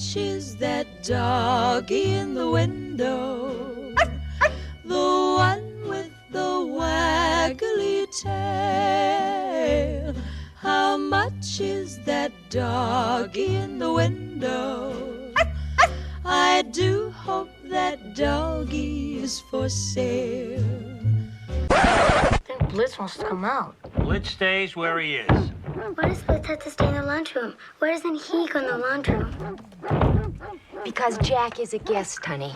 much is that doggy in the window? The one with the waggly tail. How much is that doggy in the window? I do hope that doggy is for sale. I think Blitz wants to come out. Blitz stays where he is. Why does Blitz have to stay in the lunchroom? Why doesn't he go in the lunchroom? Because Jack is a guest, honey.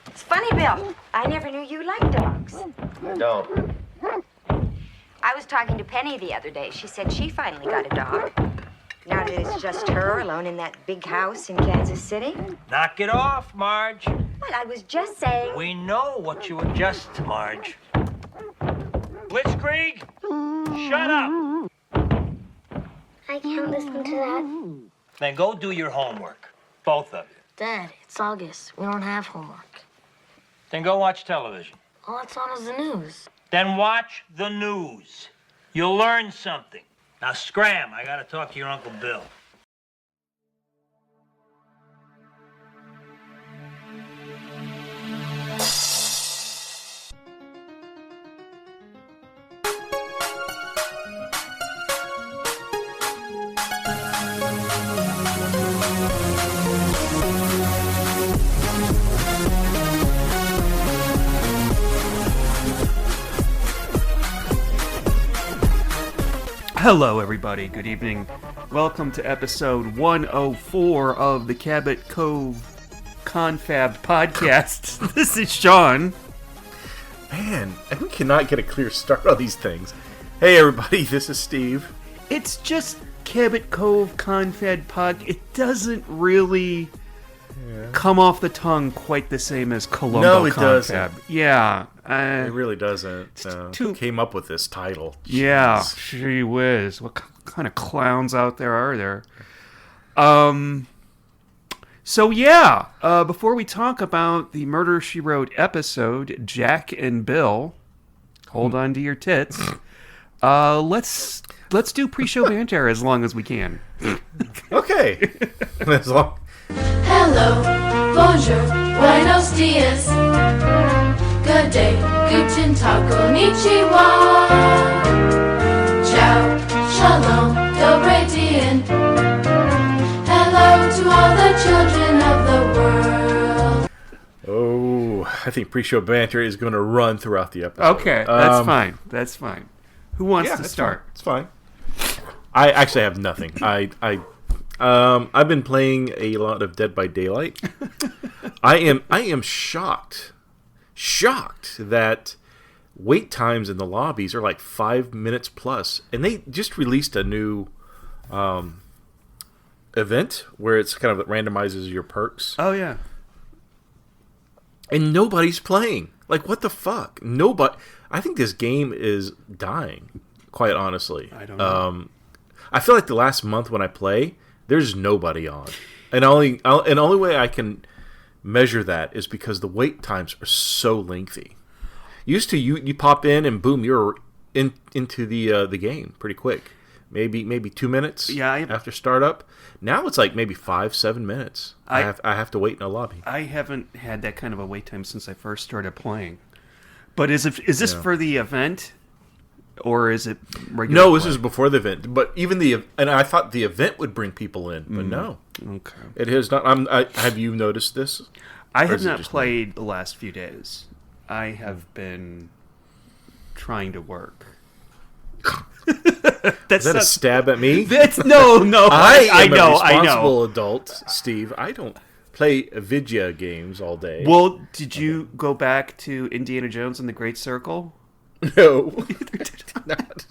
It's funny, Bill. I never knew you liked dogs. I don't. I was talking to Penny the other day. She said she finally got a dog. Now that it's just her alone in that big house in Kansas City. Knock it off, Marge. Well, I was just saying. We know what you adjust to, Marge. Blitzkrieg, shut up. I can't listen to that. Then go do your homework. Both of you. Dad, it's August. We don't have homework. Then go watch television. All that's on is the news. Then watch the news. You'll learn something. Now scram, I gotta talk to your Uncle Bill. Hello, everybody. Good evening. Welcome to episode 104 of the Cabot Cove Confab podcast. This is Sean. Man, we cannot get a clear start on these things. Hey, everybody, this is Steve. It's just Cabot Cove Confab pod. It doesn't really come off the tongue quite the same as Colombo No, it Confab. doesn't. Yeah. It really doesn't. Who came up with this title? Yeah, Jeez. gee whiz. What kind of clowns out there are there? Before we talk about the Murder, She Wrote episode, Jack and Bill, hold on to your tits. Let's do pre-show banter as long as we can. Okay. As long. Hello, bonjour, buenos dias. Good day, guten tag, konnichiwa. Ciao, shalom, dobre dien. Hello to all the children of the world. Oh, I think pre-show banter is going to run throughout the episode. Okay, that's fine. That's fine. Who wants to start? It's fine. I actually have nothing. I've been playing a lot of Dead by Daylight. I am shocked that wait times in the lobbies are like 5 minutes plus, and they just released a new event where it's kind of randomizes your perks, Oh, yeah. and nobody's playing. Like, what the fuck? Nobody. I think this game is dying. Quite honestly, I don't know. I feel like the last month when I play, there's nobody on, and only way I can measure that is because the wait times are so lengthy. Used to you pop in and boom, you're into the game pretty quick. Maybe 2 minutes. Yeah, after startup. Now it's like maybe 5-7 minutes. I have to wait in a lobby. I haven't had that kind of a wait time since I first started playing. But is this for the event? Or is it regular? No, this play? is before the event. But even and I thought the event would bring people in, but no. Okay. It has not. Have you noticed this? I Or have is it not just played the last few days. I have been trying to work. Is that a stab at me? That's no. I am know. a responsible adult, Steve. I don't play Vidya games all day. Well, did you go back to Indiana Jones and the Great Circle? No. Not.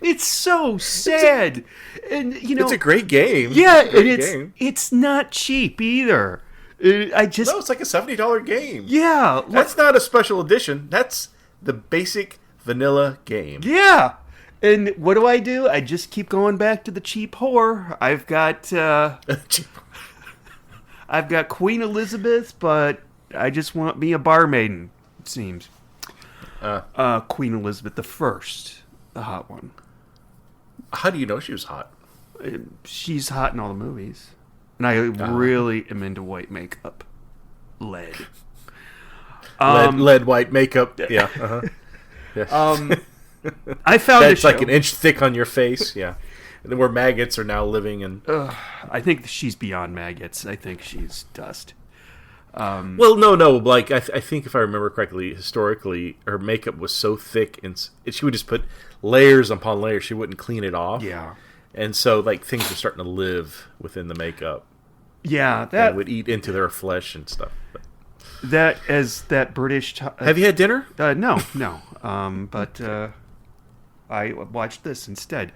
It's so sad, and It's a great game. Yeah, It's a great and game. it's not cheap either. No, it's like a $70 game. Yeah, That's not a special edition. That's the basic vanilla game. yeah. And what do? I just keep going back to the cheap whore. I've got Queen Elizabeth, but I just want me a barmaiden. It seems. Queen Elizabeth I, the hot one. How do you know she was hot? She's hot in all the movies. And I really am into white makeup. Lead. Lead white makeup. Yeah. Uh-huh. Yes. I found That's a show. like an inch thick on your face. Yeah. And where maggots are now living in. I think she's beyond maggots. I think she's dust. Well, no. Like I think if I remember correctly, historically, her makeup was so thick and she would just put layers upon layers. She wouldn't clean it off. Yeah. And so, like, things were starting to live within the makeup. Yeah, That would eat into their flesh and stuff. That British. Have you had dinner? No. But I watched this instead.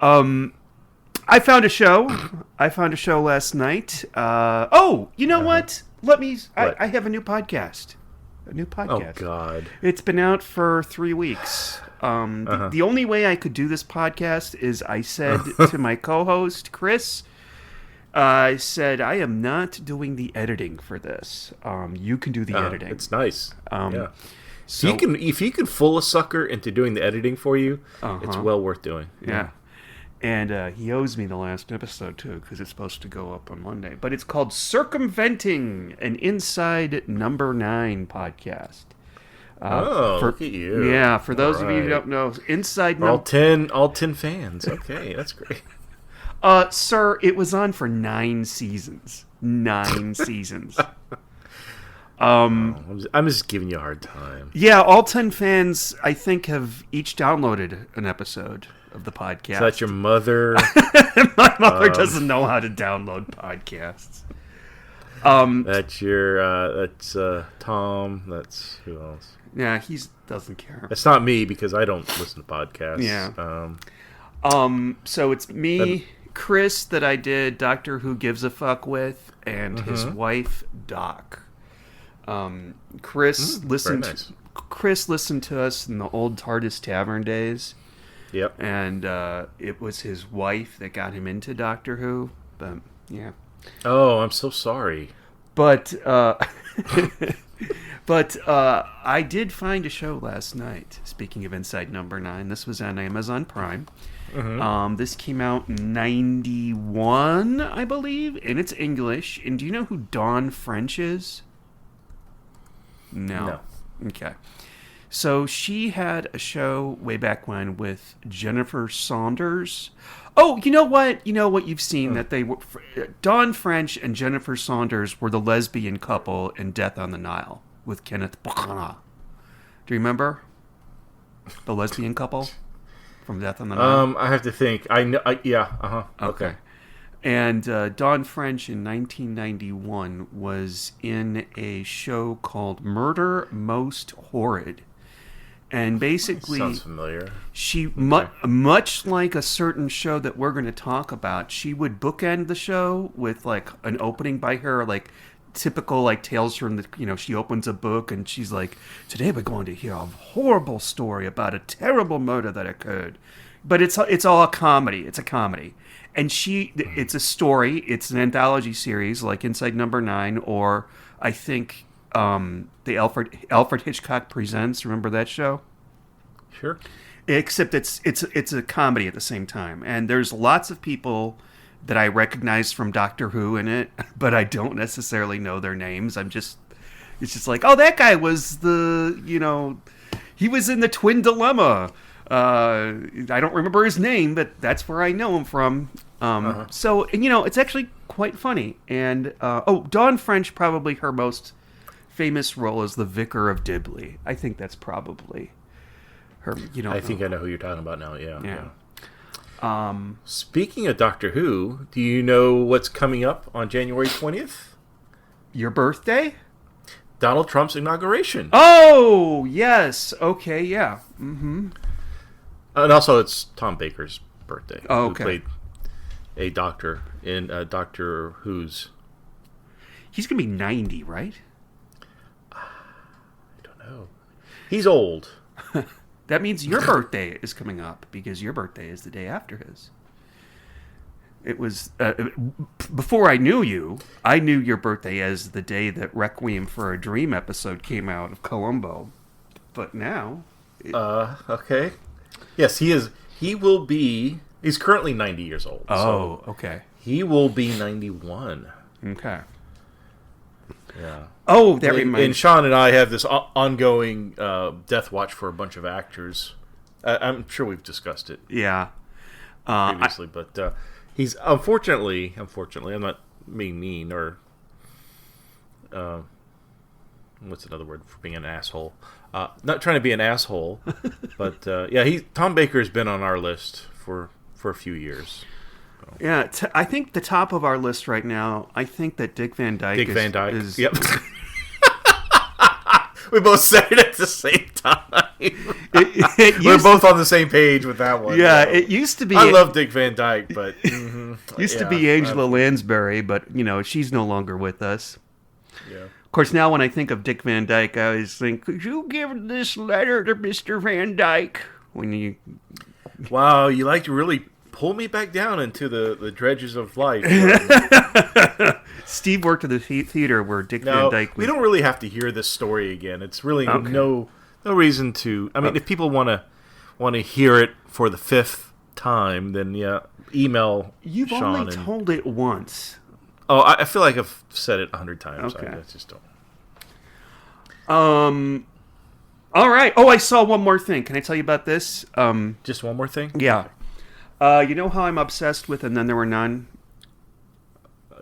I found a show. Last night. You know what? Let me. I have a new podcast. Oh God! It's been out for 3 weeks. The only way I could do this podcast is I said to my co-host Chris, I said I am not doing the editing for this. You can do the editing. It's nice. Yeah. So if you can fool a sucker into doing the editing for you, it's well worth doing. Yeah. And he owes me the last episode, too, because it's supposed to go up on Monday. But it's called Circumventing an Inside Number 9 podcast. Look at you. Yeah, for those of you who don't know, Inside All 10 fans. Okay, that's great. Sir, it was on for 9 seasons. 9 seasons. I'm just giving you a hard time. Yeah, all 10 fans, I think, have each downloaded an episode of the podcast. So that's your mother. My mother doesn't know how to download podcasts. That's Tom. That's who else? Yeah, he doesn't care. It's not me because I don't listen to podcasts. Yeah. So it's me, Chris, that I did Doctor Who Gives a Fuck with, and his wife, Doc. Chris listened. Chris listened to us in the old TARDIS Tavern days. Yep. And it was his wife that got him into Doctor Who. But yeah. Oh, I'm so sorry. But I did find a show last night. Speaking of Inside Number 9, this was on Amazon Prime. This came out in 91, I believe, and it's English. And do you know who Dawn French is? No. Okay. So she had a show way back when with Jennifer Saunders. Oh, you know what? You've seen that they were Dawn French and Jennifer Saunders were the lesbian couple in Death on the Nile with Kenneth Branagh. Do you remember the lesbian couple from Death on the Nile? I have to think. I know. Yeah. Okay. And Dawn French in 1991 was in a show called Murder Most Horrid. And basically, sounds familiar. She, much like a certain show that we're going to talk about, she would bookend the show with like an opening by her, like typical like tales from the, she opens a book and she's like, today we're going to hear a horrible story about a terrible murder that occurred. But it's all a comedy. It's a comedy. And it's a story. It's an anthology series like Inside Number 9, or I think the Alfred Hitchcock Presents. Remember that show? Sure. Except it's a comedy at the same time, and there's lots of people that I recognize from Doctor Who in it, but I don't necessarily know their names. It's just like, oh, that guy was he was in the Twin Dilemma. I don't remember his name, but that's where I know him from. So, it's actually quite funny. And Dawn French, probably her most famous role is the Vicar of Dibley. I think that's probably her. I think I know who you're talking about now. Yeah. Speaking of Doctor Who, do you know what's coming up on January 20th? Your birthday? Donald Trump's inauguration. Oh, yes. Okay, yeah. Mm-hmm. And also, it's Tom Baker's birthday. Oh, okay. Who played a doctor in Doctor Who's. He's going to be 90, right? I don't know. He's old. That means your birthday is coming up, because your birthday is the day after his. It was before I knew you. I knew your birthday as the day that Requiem for a Dream episode came out of Columbo, but now. Okay. Yes, he is. He will be. He's currently 90 years old. Oh, so okay. He will be 91. Okay. Yeah. Oh, that And reminds. Sean and I have this ongoing death watch for a bunch of actors. I'm sure we've discussed it Yeah. previously, but he's unfortunately, I'm not being mean or what's another word for being an asshole? Not trying to be an asshole, but yeah, Tom Baker has been on our list for a few years. Yeah, I think the top of our list right now. I think that Dick Van Dyke. Dick Van Dyke. Is, Yep. We both said it at the same time. We're both on the same page with that one. Yeah, so. it used to be. I love Dick Van Dyke, but used to be Angela Lansbury, but she's no longer with us. Yeah. Of course, now when I think of Dick Van Dyke, I always think, could you give this letter to Mr. Van Dyke? When you Wow, you like to really pull me back down into the dredges of life. Steve worked at the theater where Dick Van No, Dyke. we don't really have to hear this story again. It's really no reason to. I mean, if people want to hear it for the 5th time, then yeah, email You've Sean only told it once. Oh, I feel like I've said it 100 times. Okay. I just don't. All right. Oh, I saw one more thing. Can I tell you about this? Just one more thing? Yeah. You know how I'm obsessed with And Then There Were None?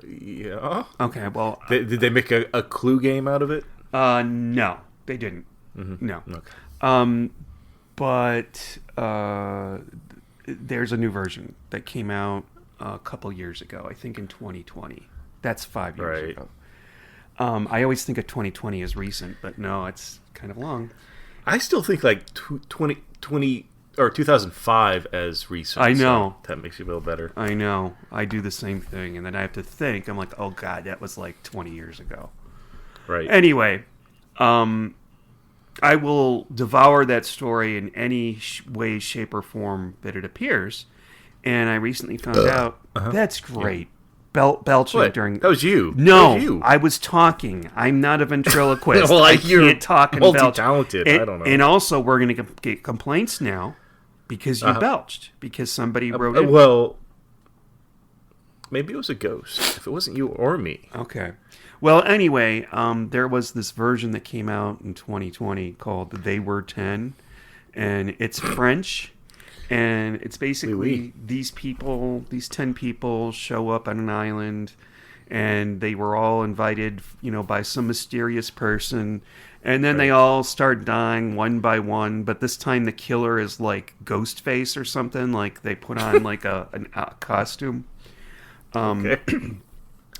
Yeah. Okay, well... Did they make a Clue game out of it? No, they didn't. Mm-hmm. No. Okay. But there's a new version that came out a couple years ago, I think in 2020. That's 5 years Right. ago. I always think of 2020 as recent, but no, it's kind of long. I still think like 2020 or 2005 as recent. I know. So that makes you feel better. I know. I do the same thing, and then I have to think. I'm like, oh god, that was like 20 years ago. Right. Anyway, I will devour that story in any way, shape, or form that it appears. And I recently found out that's great. Belching What? during. That was you. No, That was you. I was talking. I'm not a ventriloquist. Well, I you're can't talk and multi-talented. belch. I don't know. And also, we're going to get complaints now because you belched because somebody wrote it. Well, maybe it was a ghost. If it wasn't you or me. Okay. Well, anyway, there was this version that came out in 2020 called They Were 10, and it's French, and it's basically these 10 people show up on an island, and they were all invited, by some mysterious person, and then they all start dying one by one, but this time the killer is like Ghostface or something, like they put on like a costume. Okay.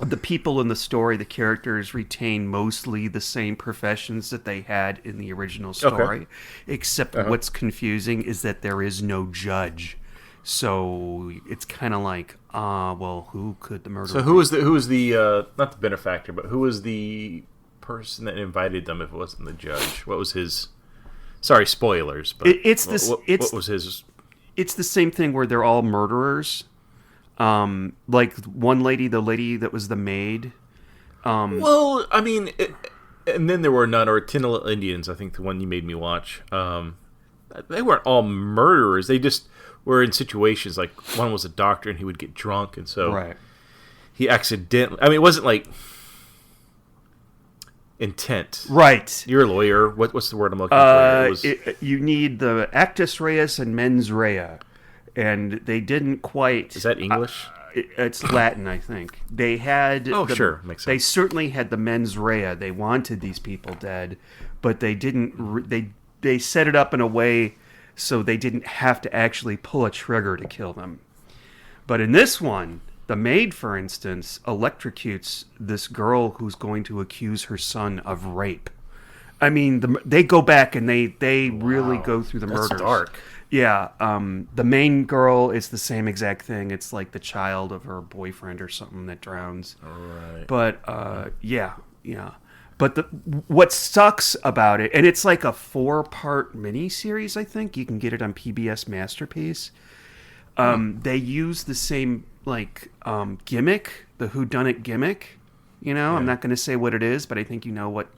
The people in the story, the characters, retain mostly the same professions that they had in the original story, except what's confusing is that there is no judge. So it's kind of like, well, who could the murderer So who was the not the benefactor, but who was the person that invited them if it wasn't the judge? What was his? Sorry, spoilers. But what was his? It's the same thing where they're all murderers. Like one lady, the lady that was the maid. Well, I mean, and then there were none, or Ten Little Indians, I think the one you made me watch. They weren't all murderers. They just were in situations like one was a doctor and he would get drunk, and so he accidentally. I mean, it wasn't like intent. Right. You're a lawyer. What's the word I'm looking for? You need the actus reus and mens rea. And they didn't quite... Is that English? It's Latin, I think. They had... Sure. Makes sense. They certainly had the mens rea. They wanted these people dead, but they didn't... They set it up in a way so they didn't have to actually pull a trigger to kill them. But in this one, the maid, for instance, electrocutes this girl who's going to accuse her son of rape. I mean, they go back and they really go through the murders. That's dark. Yeah, the main girl is the same exact thing. It's like the child of her boyfriend or something that drowns. Right. But yeah. But what sucks about it, and it's like a 4-part miniseries, I think. You can get it on PBS Masterpiece. They use the same gimmick, the whodunit gimmick. I'm not going to say what it is, but I think you know what.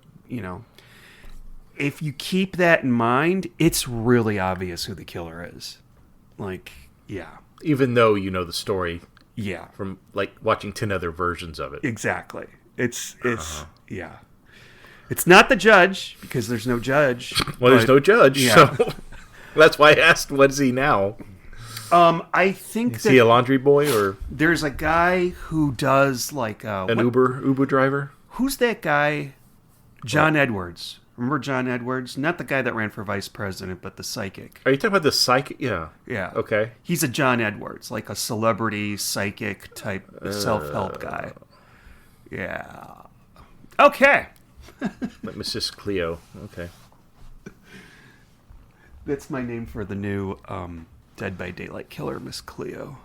If you keep that in mind, it's really obvious who the killer is. Yeah. Even though you know the story Yeah, from like watching 10 other versions of it. exactly. It's yeah. It's not the judge because there's no judge. Well, there's but- no judge, yeah. so that's why I asked, what is he now? I think Is he a that laundry boy or there's a guy who does like an Uber driver? Who's that guy? John Edwards. Remember John Edwards? Not the guy that ran for vice president, but the psychic. Are you talking about the psychic? Yeah. Yeah. Okay. He's a John Edwards, like a celebrity psychic type self-help guy. Yeah. Okay. Like Mrs. Cleo. Okay. That's my name for the new Dead by Daylight killer, Miss Cleo.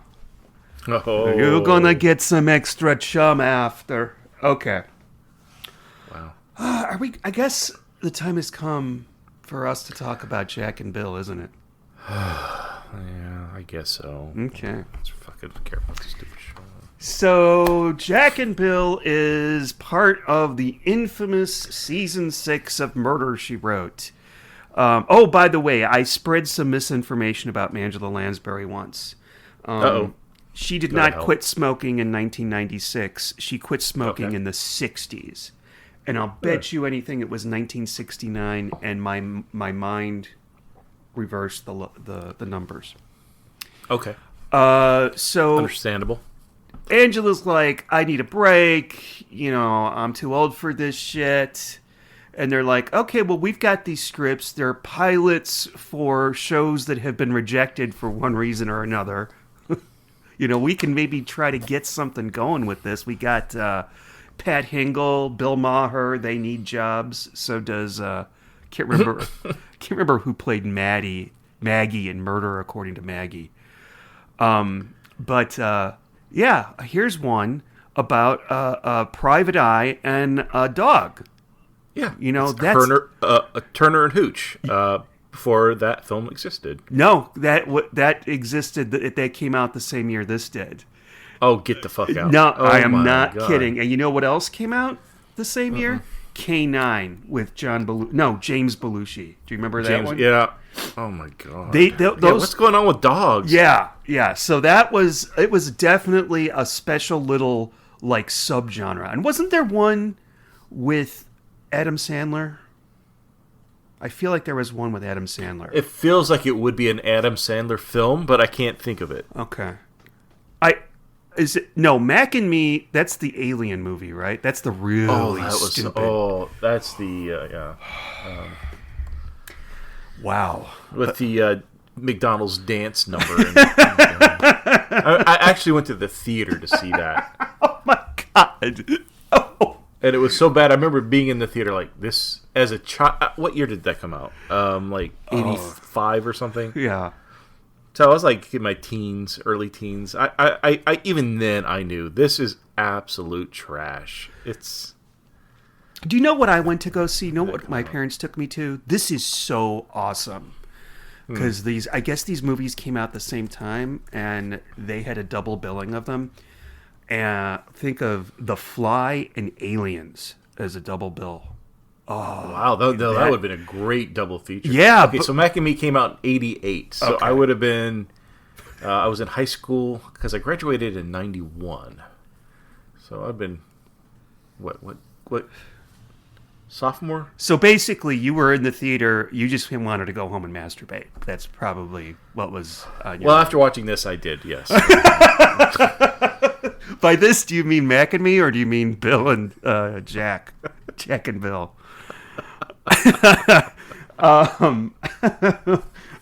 Oh. You're gonna get some extra chum after. Okay. Wow. I guess the time has come for us to talk about Jack and Bill, isn't it? Yeah, I guess so. Okay. Let's fucking care about this stupid show. So, Jack and Bill is part of the infamous season 6 of Murder, She Wrote. Oh, by the way, I spread some misinformation about Angela Lansbury once. Uh-oh. She did Go to not hell. quit smoking in 1996. She quit smoking Okay. in the 60s. And I'll bet you anything it was 1969, and my mind reversed the numbers. Okay. So Understandable. Angela's like, I need a break. You know, I'm too old for this shit. And they're like, okay, well, we've got these scripts. They're pilots for shows that have been rejected for one reason or another. You know, we can maybe try to get something going with this. We got Pat Hingle, Bill Maher. They need jobs. So does can't remember who played Maggie in Murder According to Maggie. But yeah, here's one about a private eye and a dog. Yeah. You know, It's that's Turner and Hooch before that film existed. no that existed. That came out the same year this did. Oh, get the fuck out. No, Oh I am my not God. kidding. And you know what else came out the same year? K9 with James Belushi. Do you remember that James, one? yeah. Oh my God. Those What's going on with dogs? Yeah. So it was definitely a special little like subgenre. And wasn't there one with Adam Sandler? I feel like there was one with Adam Sandler. It feels like it would be an Adam Sandler film, but I can't think of it. Okay. Mac and Me, that's the Alien movie, right? That's the really stupid. That's the yeah. Wow. With the McDonald's dance number. I actually went to the theater to see that. Oh my God. Oh. And it was so bad. I remember being in the theater like this as a child. What year did that come out? Like 85 or something. Yeah. So I was like in my teens, early teens. I even then I knew this is absolute trash. It's. Do you know what I went to go see? You know what my parents took me to? This is so awesome. Because I guess these movies came out at the same time, and they had a double billing of them. And think of The Fly and Aliens as a double bill. Wow, that would have been a great double feature. Yeah, Okay, so Mac and Me came out in 88. So Okay. I would have been... I was in high school, because I graduated in 91. So I've been... What? Sophomore? So basically, you were in the theater, you just wanted to go home and masturbate. That's probably what was on your... Well, after watching this, I did, yes. By this, do you mean Mac and Me, or do you mean Bill and Jack? Jack and Bill.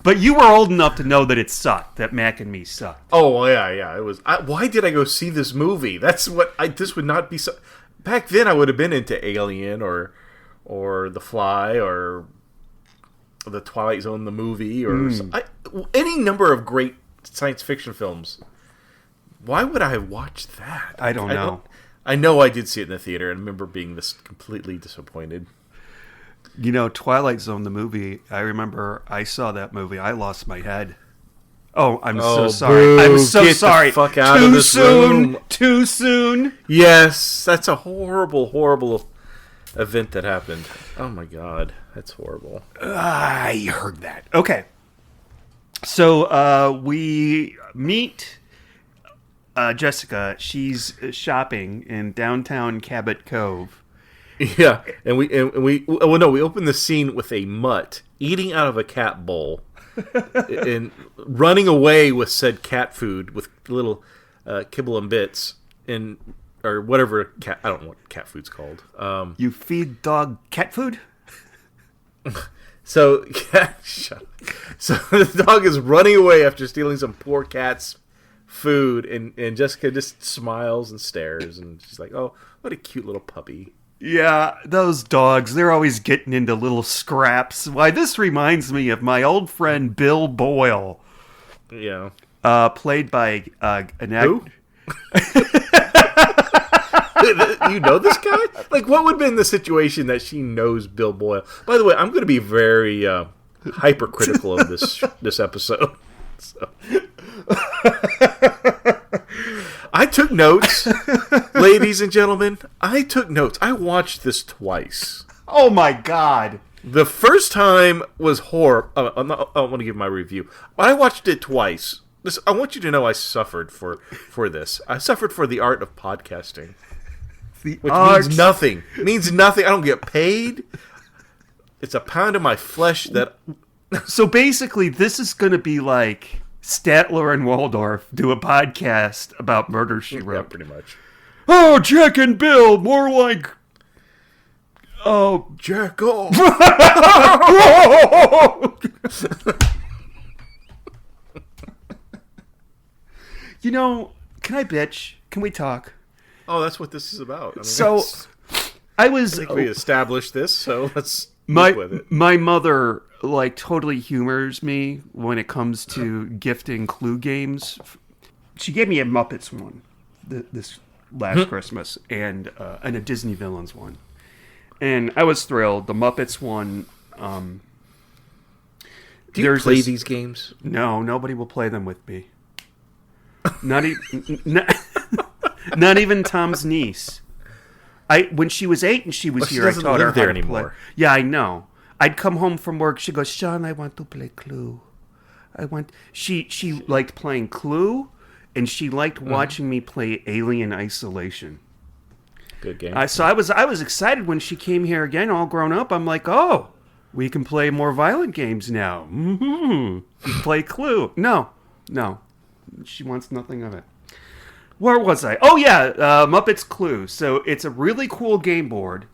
But you were old enough to know that it sucked, that Mac and Me sucked. Oh, well, yeah. It was. Why did I go see this movie? That's what this would not be so. Back then, I would have been into Alien or The Fly or the Twilight Zone, the movie, or any number of great science fiction films. Why would I have watched that? I don't know. I know I did see it in the theater and remember being this completely disappointed. You know, Twilight Zone, the movie, I remember I saw that movie. I lost my head. Oh, I'm so sorry. Boo. I'm so Get the sorry. fuck out Too of this soon. room. Too soon. Yes, that's a horrible, horrible event that happened. Oh my God, that's horrible. I heard that. Okay. So we meet Jessica, she's shopping in downtown Cabot Cove. Yeah, and we open the scene with a mutt eating out of a cat bowl and running away with said cat food with little kibble and bits or whatever cat. I don't know what cat food's called. You feed dog cat food? So the dog is running away after stealing some poor cat's food, and Jessica just smiles and stares, and she's like, "Oh, what a cute little puppy." Yeah, those dogs, they're always getting into little scraps. Why, this reminds me of my old friend Bill Boyle. Yeah. Played by an Who? You know this guy? Like, what would have been the situation that she knows Bill Boyle? By the way, I'm going to be very hypercritical of this episode. So. I took notes, ladies and gentlemen. I took notes. I watched this twice. Oh my God! The first time was horrible. I don't want to give my review, but I watched it twice. I want you to know I suffered for this. I suffered for the art of podcasting. Which means nothing. It means nothing. I don't get paid. It's a pound of my flesh that... So basically, this is going to be like Statler and Waldorf do a podcast about Murder, She Wrote. Yeah, pretty much. Oh, Jack and Bill, more like... Oh, Jack off. You know, can I bitch? Can we talk? Oh, that's what this is about. I mean, So, I think we established this, so let's my move with it. my mother like totally humors me when it comes to gifting Clue games. She gave me a Muppets one this last Christmas and a Disney Villains one, and I was thrilled. The Muppets one. Do you play these games? No, nobody will play them with me. Not even Tom's niece. When she was 8 and she was here, I taught her how to play. Yeah, I know. I'd come home from work. She goes, "Sean, I want to play Clue. She liked playing Clue, and she liked watching me play Alien Isolation. Good game. So I was excited when she came here again, all grown up. I'm like, oh, we can play more violent games now. Mm-hmm. Play Clue. No. She wants nothing of it. Where was I? Oh, yeah, Muppets Clue. So it's a really cool game board,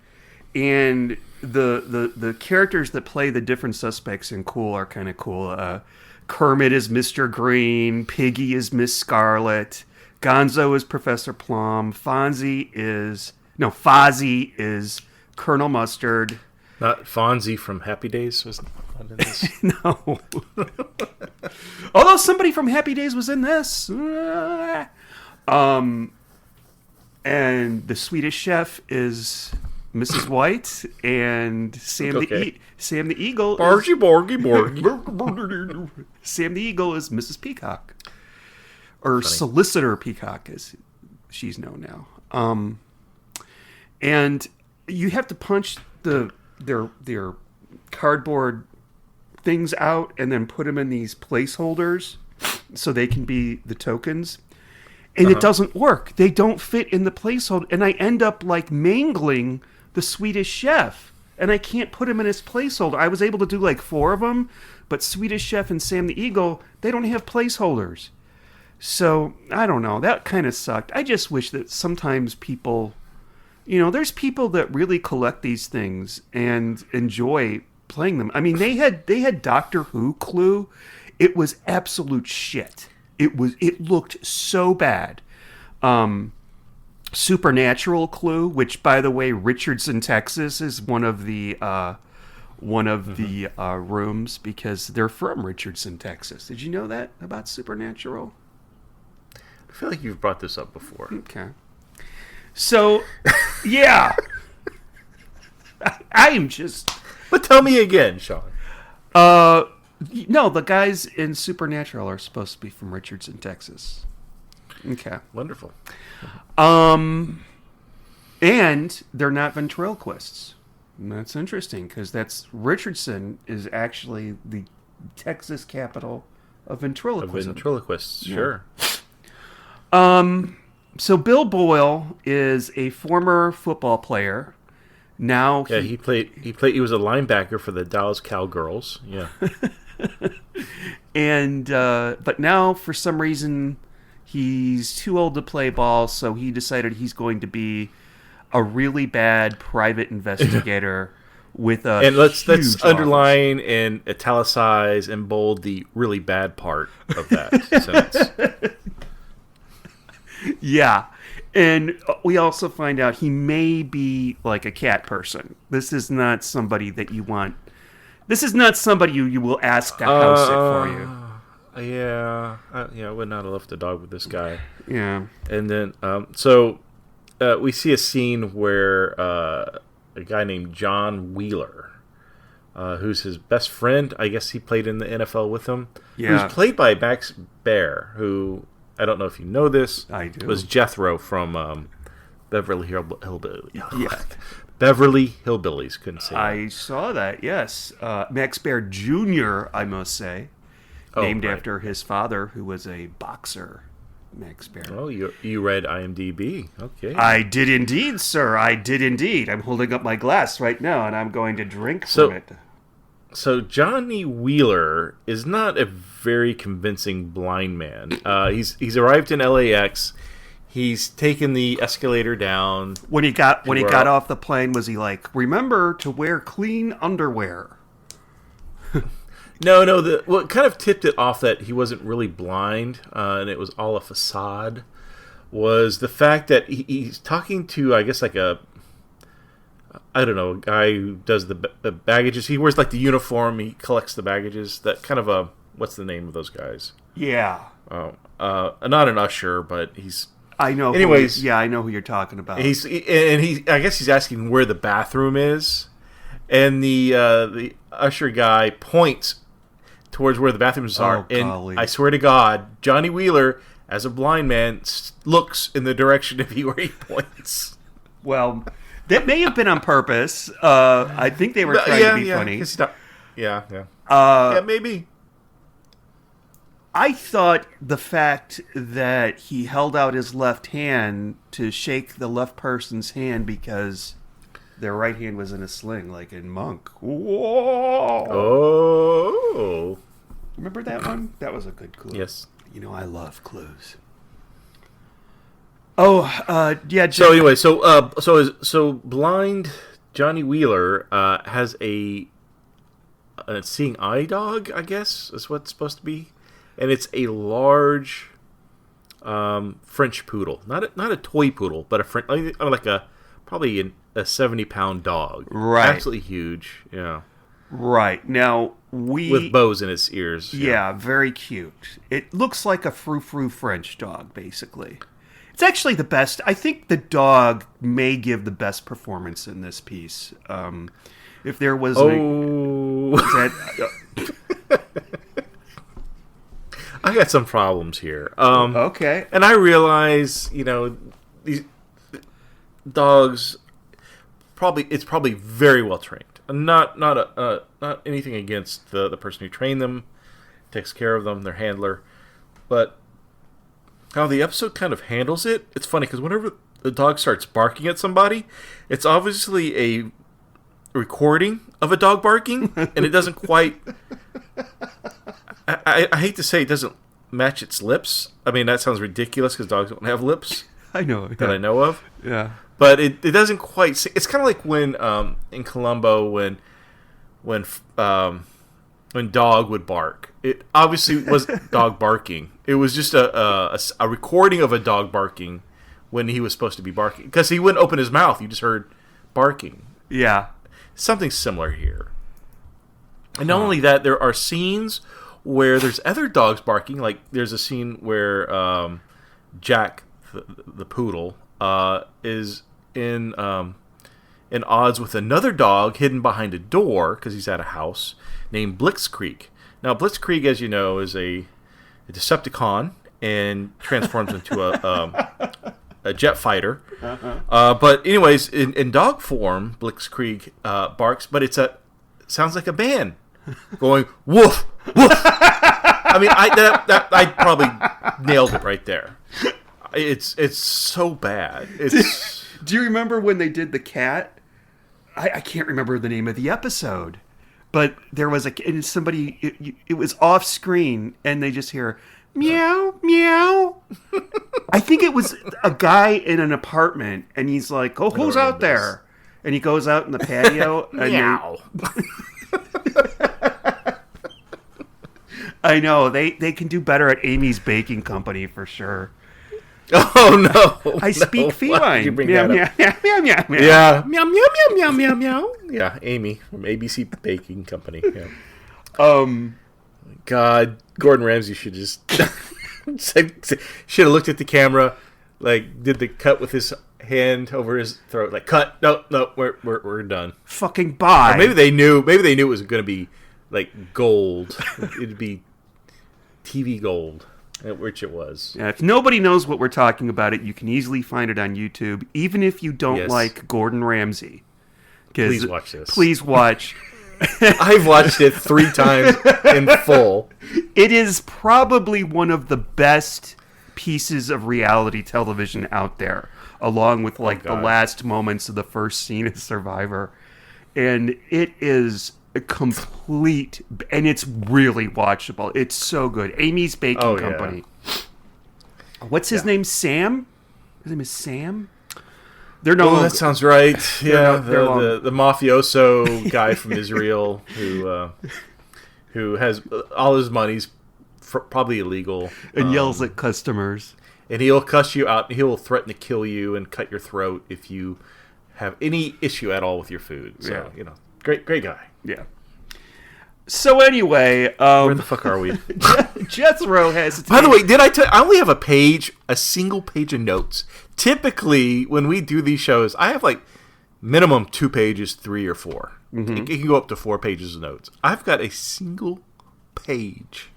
and the characters that play the different suspects in Cool are kind of cool. Kermit is Mr. Green, Piggy is Miss Scarlet, Gonzo is Professor Plum, Fozzie is Colonel Mustard. Not Fonzie from Happy Days was not in this. No. Although somebody from Happy Days was in this. And the Swedish Chef is Mrs. White, and Sam the Eagle. Bargy, Borgy. Sam the Eagle is Mrs. Peacock, or Solicitor Peacock, as she's known now. And you have to punch their cardboard things out and then put them in these placeholders so they can be the tokens. And it doesn't work. They don't fit in the placeholder. And I end up like mangling the Swedish Chef. And I can't put him in his placeholder. I was able to do like 4 of them. But Swedish Chef and Sam the Eagle, they don't have placeholders. So, I don't know. That kind of sucked. I just wish that sometimes people... there's people that really collect these things and enjoy playing them. I mean, they had Doctor Who Clue. It was absolute shit. It looked so bad. Supernatural Clue, which by the way, Richardson, Texas, is one of the rooms because they're from Richardson, Texas. Did you know that about Supernatural? I feel like you've brought this up before. Okay. So, yeah. I am just... But tell me again, Sean. No, the guys in Supernatural are supposed to be from Richardson, Texas. Okay. Wonderful. And they're not ventriloquists. And that's interesting, because Richardson is actually the Texas capital of ventriloquism. Ventriloquists, sure. So Bill Boyle is a former football player. Now He was a linebacker for the Dallas Cowgirls. Yeah. and but now for some reason he's too old to play ball, so he decided he's going to be a really bad private investigator with a And let's huge underline and italicize and bold the really bad part of that sentence. Yeah. And we also find out he may be like a cat person. This is not somebody that you want. This is not somebody you will ask to house it for you. Yeah. I would not have left a dog with this guy. Yeah. And then, we see a scene where a guy named John Wheeler, who's his best friend, I guess he played in the NFL with him, Yeah. who's played by Max Baer, who, I don't know if you know this, I do. was Jethro from Beverly Hillbillies. Yeah. Beverly Hillbillies, couldn't say that. I saw that, yes. Max Baer Jr., I must say. Named right. after his father, who was a boxer. Max Baer. Oh, you read IMDb. Okay. I did indeed, sir. I did indeed. I'm holding up my glass right now, and I'm going to drink from it. So Johnny Wheeler is not a very convincing blind man. He's arrived in LAX. He's taken the escalator down. When he got off the plane, was he like, "Remember to wear clean underwear"? No. What kind of tipped it off that he wasn't really blind, and it was all a facade, was the fact that he's talking to, I guess, like a guy who does the baggages. He wears like the uniform. He collects the baggages. That kind of what's the name of those guys? Yeah. Not an usher, but he's. I know. Anyways, I know who you're talking about. I guess he's asking where the bathroom is, and the usher guy points towards where the bathrooms are. Golly. And I swear to God, Johnny Wheeler, as a blind man, looks in the direction where he points. Well, that may have been on purpose. I think they were trying to be funny. Yeah, maybe. I thought the fact that he held out his left hand to shake the left person's hand because their right hand was in a sling, like in Monk. Whoa! Oh. Remember that one? That was a good clue. Yes. You know, I love clues. Oh, yeah. So anyway, so blind Johnny Wheeler has a seeing eye dog, I guess is what it's supposed to be, and it's a large French poodle, not a toy poodle, but probably a 70-pound dog, right? Absolutely huge, yeah. Right now with bows in its ears, yeah, very cute. It looks like a frou-frou French dog, basically. It's actually the best. I think the dog may give the best performance in this piece. If there was I got some problems here. Okay. And I realize, these dogs it's probably very well trained. Not anything against the person who trained them, takes care of them, their handler, but how the episode kind of handles it, it's funny because whenever the dog starts barking at somebody, it's obviously a recording of a dog barking, and it doesn't quite. I hate to say it doesn't match its lips. I mean, that sounds ridiculous because dogs don't have lips. I know. That I know of. Yeah. But it doesn't quite. It's kind of like when in Columbo when dog would bark. It obviously was dog barking. It was just a recording of a dog barking when he was supposed to be barking because he wouldn't open his mouth. You just heard barking. Yeah. Something similar here. And not only that, there are scenes where there's other dogs barking. Like there's a scene where Jack, the poodle, is in odds with another dog hidden behind a door because he's at a house named Blitzkrieg. Now, Blitzkrieg, as you know, is a Decepticon and transforms into a jet fighter. But anyways, in dog form, Blitzkrieg barks, but sounds like a band going woof woof. I mean, I probably nailed it right there. It's so bad. It's Do you remember when they did the cat? I can't remember the name of the episode, but there was and somebody. It was off screen, and they just hear meow meow. I think it was a guy in an apartment, and he's like, "Oh, who's out there?" And he goes out in the patio. And meow. I know they can do better at Amy's Baking Company for sure. Oh no! I speak feline. Why did you bring meow, that meow, up? meow, meow, meow. Yeah, meow meow meow meow meow meow. Yeah, Amy from ABC Baking Company. Yeah. God, Gordon Ramsay should just should have looked at the camera, like did the cut with his hand over his throat, like cut. No, we're done. Fucking bye. Or maybe they knew it was going to be like gold. It'd be TV gold. Which it was. Yeah, if nobody knows what we're talking about, you can easily find it on YouTube, even if you don't like Gordon Ramsay. Please watch this. Please watch. I've watched it 3 times in full. It is probably one of the best pieces of reality television out there, along with the last moments of the first scene of Survivor. And it is a complete, and it's really watchable. It's so good. Amy's Baking Company. What's his name? Sam? His name is Sam? They're no. That sounds right. Yeah, they're the mafioso guy from Israel who has all his money's probably illegal and yells at customers. And he'll cuss you out. And he will threaten to kill you and cut your throat if you have any issue at all with your food. So great guy. Yeah. So anyway, where the fuck are we? Jethro has. By the way, did I tell you, I only have a single page of notes. Typically, when we do these shows, I have like minimum 2 pages, 3 or 4. Mm-hmm. It can go up to 4 pages of notes. I've got a single page.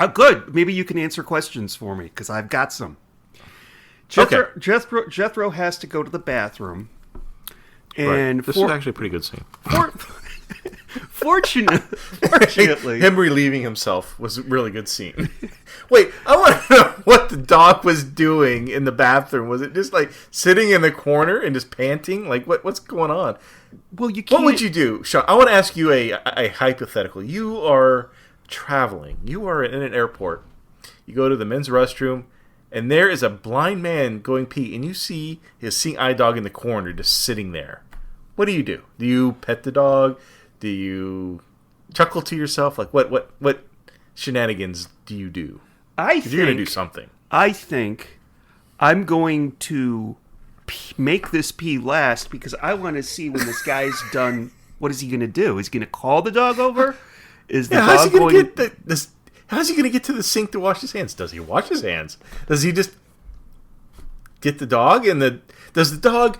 Oh, good. Maybe you can answer questions for me because I've got some. Jethro has to go to the bathroom. And this is actually a pretty good scene. Fortunately, him relieving himself was a really good scene. Wait, I want to know what the dog was doing in the bathroom. Was it just like sitting in the corner and just panting? Like what's going on? Well, you can't. What would you do, Sean? I want to ask you a hypothetical. You are traveling. You are in an airport. You go to the men's restroom. And there is a blind man going pee, and you see his seeing eye dog in the corner just sitting there. What do? Do you pet the dog? Do you chuckle to yourself? Like what shenanigans do you do? You're going to do something. I think I'm going to make this pee last because I want to see when this guy's done. What is he going to do? Is he going to call the dog over? Is the dog going to get this? How's he going to get to the sink to wash his hands? Does he wash his hands? Does he just get the dog? Does the dog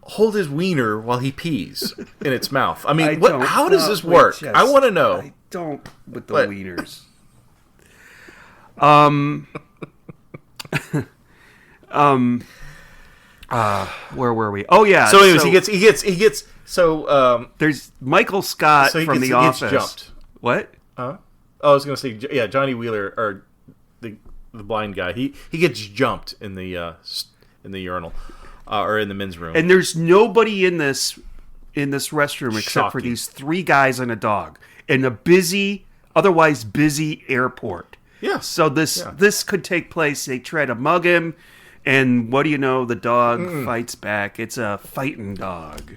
hold his wiener while he pees in its mouth? I mean, how does this work? I want to know. I don't with the wieners. Where were we? Oh yeah. So anyways, he gets. So there's Michael Scott from The Office. He gets jumped. What? I was going to say, yeah, Johnny Wheeler, or the blind guy. He gets jumped in the urinal, or in the men's room. And there's nobody in this restroom except for these 3 guys and a dog in a otherwise busy airport. Yeah. So this could take place. They try to mug him, and what do you know? The dog fights back. It's a fighting dog.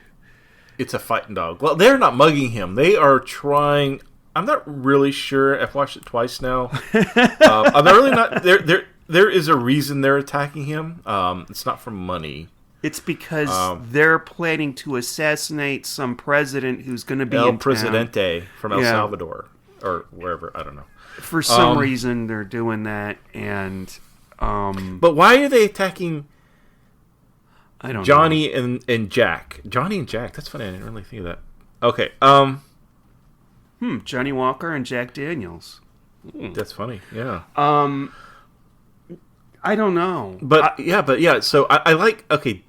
It's a fighting dog. Well, they're not mugging him. They are trying. I'm not really sure. I've watched it twice now. I'm not really not. There is a reason they're attacking him. It's not for money. It's because they're planning to assassinate some president who's going to be El in Presidente from El Salvador or wherever. I don't know. For some reason, they're doing that, and but why are they attacking? I don't know. Johnny and Jack. Johnny and Jack. That's funny. I didn't really think of that. Okay. Johnny Walker and Jack Daniels. That's funny. Yeah. I don't know. But yeah. So I like. Okay.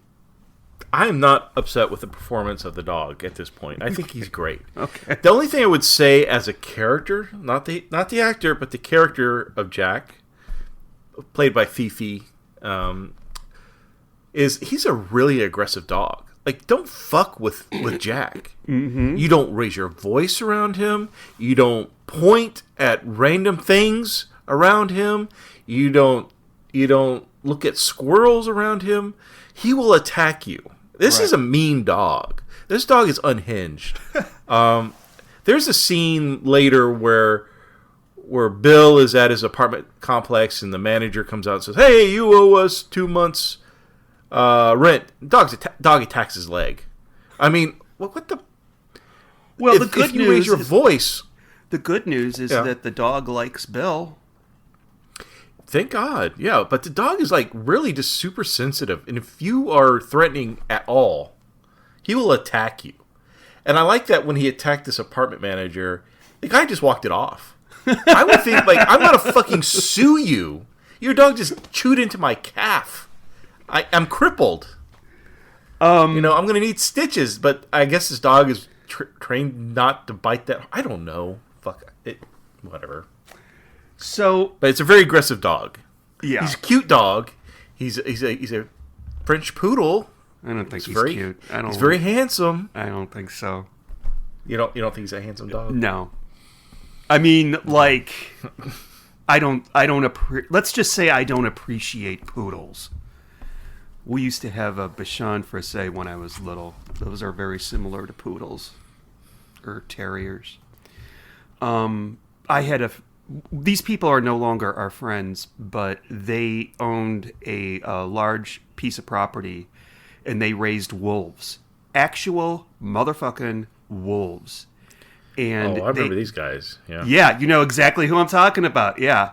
I am not upset with the performance of the dog at this point. I think he's great. Okay. The only thing I would say as a character, not the actor, but the character of Jack, played by Fifi, he's a really aggressive dog. Like, don't fuck with Jack. Mm-hmm. You don't raise your voice around him. You don't point at random things around him. You don't look at squirrels around him. He will attack you. This is a mean dog. This dog is unhinged. There's a scene later where Bill is at his apartment complex and the manager comes out and says, "Hey, you owe us 2 months rent." Dog attacks his leg. I mean, what the? Well, if you raise your voice. The good news is that the dog likes Bill. Thank God, yeah. But the dog is like really just super sensitive, and if you are threatening at all, he will attack you. And I like that when he attacked this apartment manager, the guy just walked it off. I would think, like, I'm gonna fucking sue you. Your dog just chewed into my calf. I'm crippled. I'm gonna need stitches. But I guess this dog is trained not to bite that. I don't know. Fuck it. Whatever. So, but it's a very aggressive dog. Yeah, he's a cute dog. He's a French poodle. I don't think he's cute. He's very handsome. I don't think so. You don't think he's a handsome dog? No. I mean, like, let's just say I don't appreciate poodles. We used to have a Bichon Frise when I was little. Those are very similar to poodles or terriers. These people are no longer our friends, but they owned a large piece of property, and they raised wolves. Actual motherfucking wolves. And I remember these guys. Yeah. Yeah, you know exactly who I'm talking about. Yeah.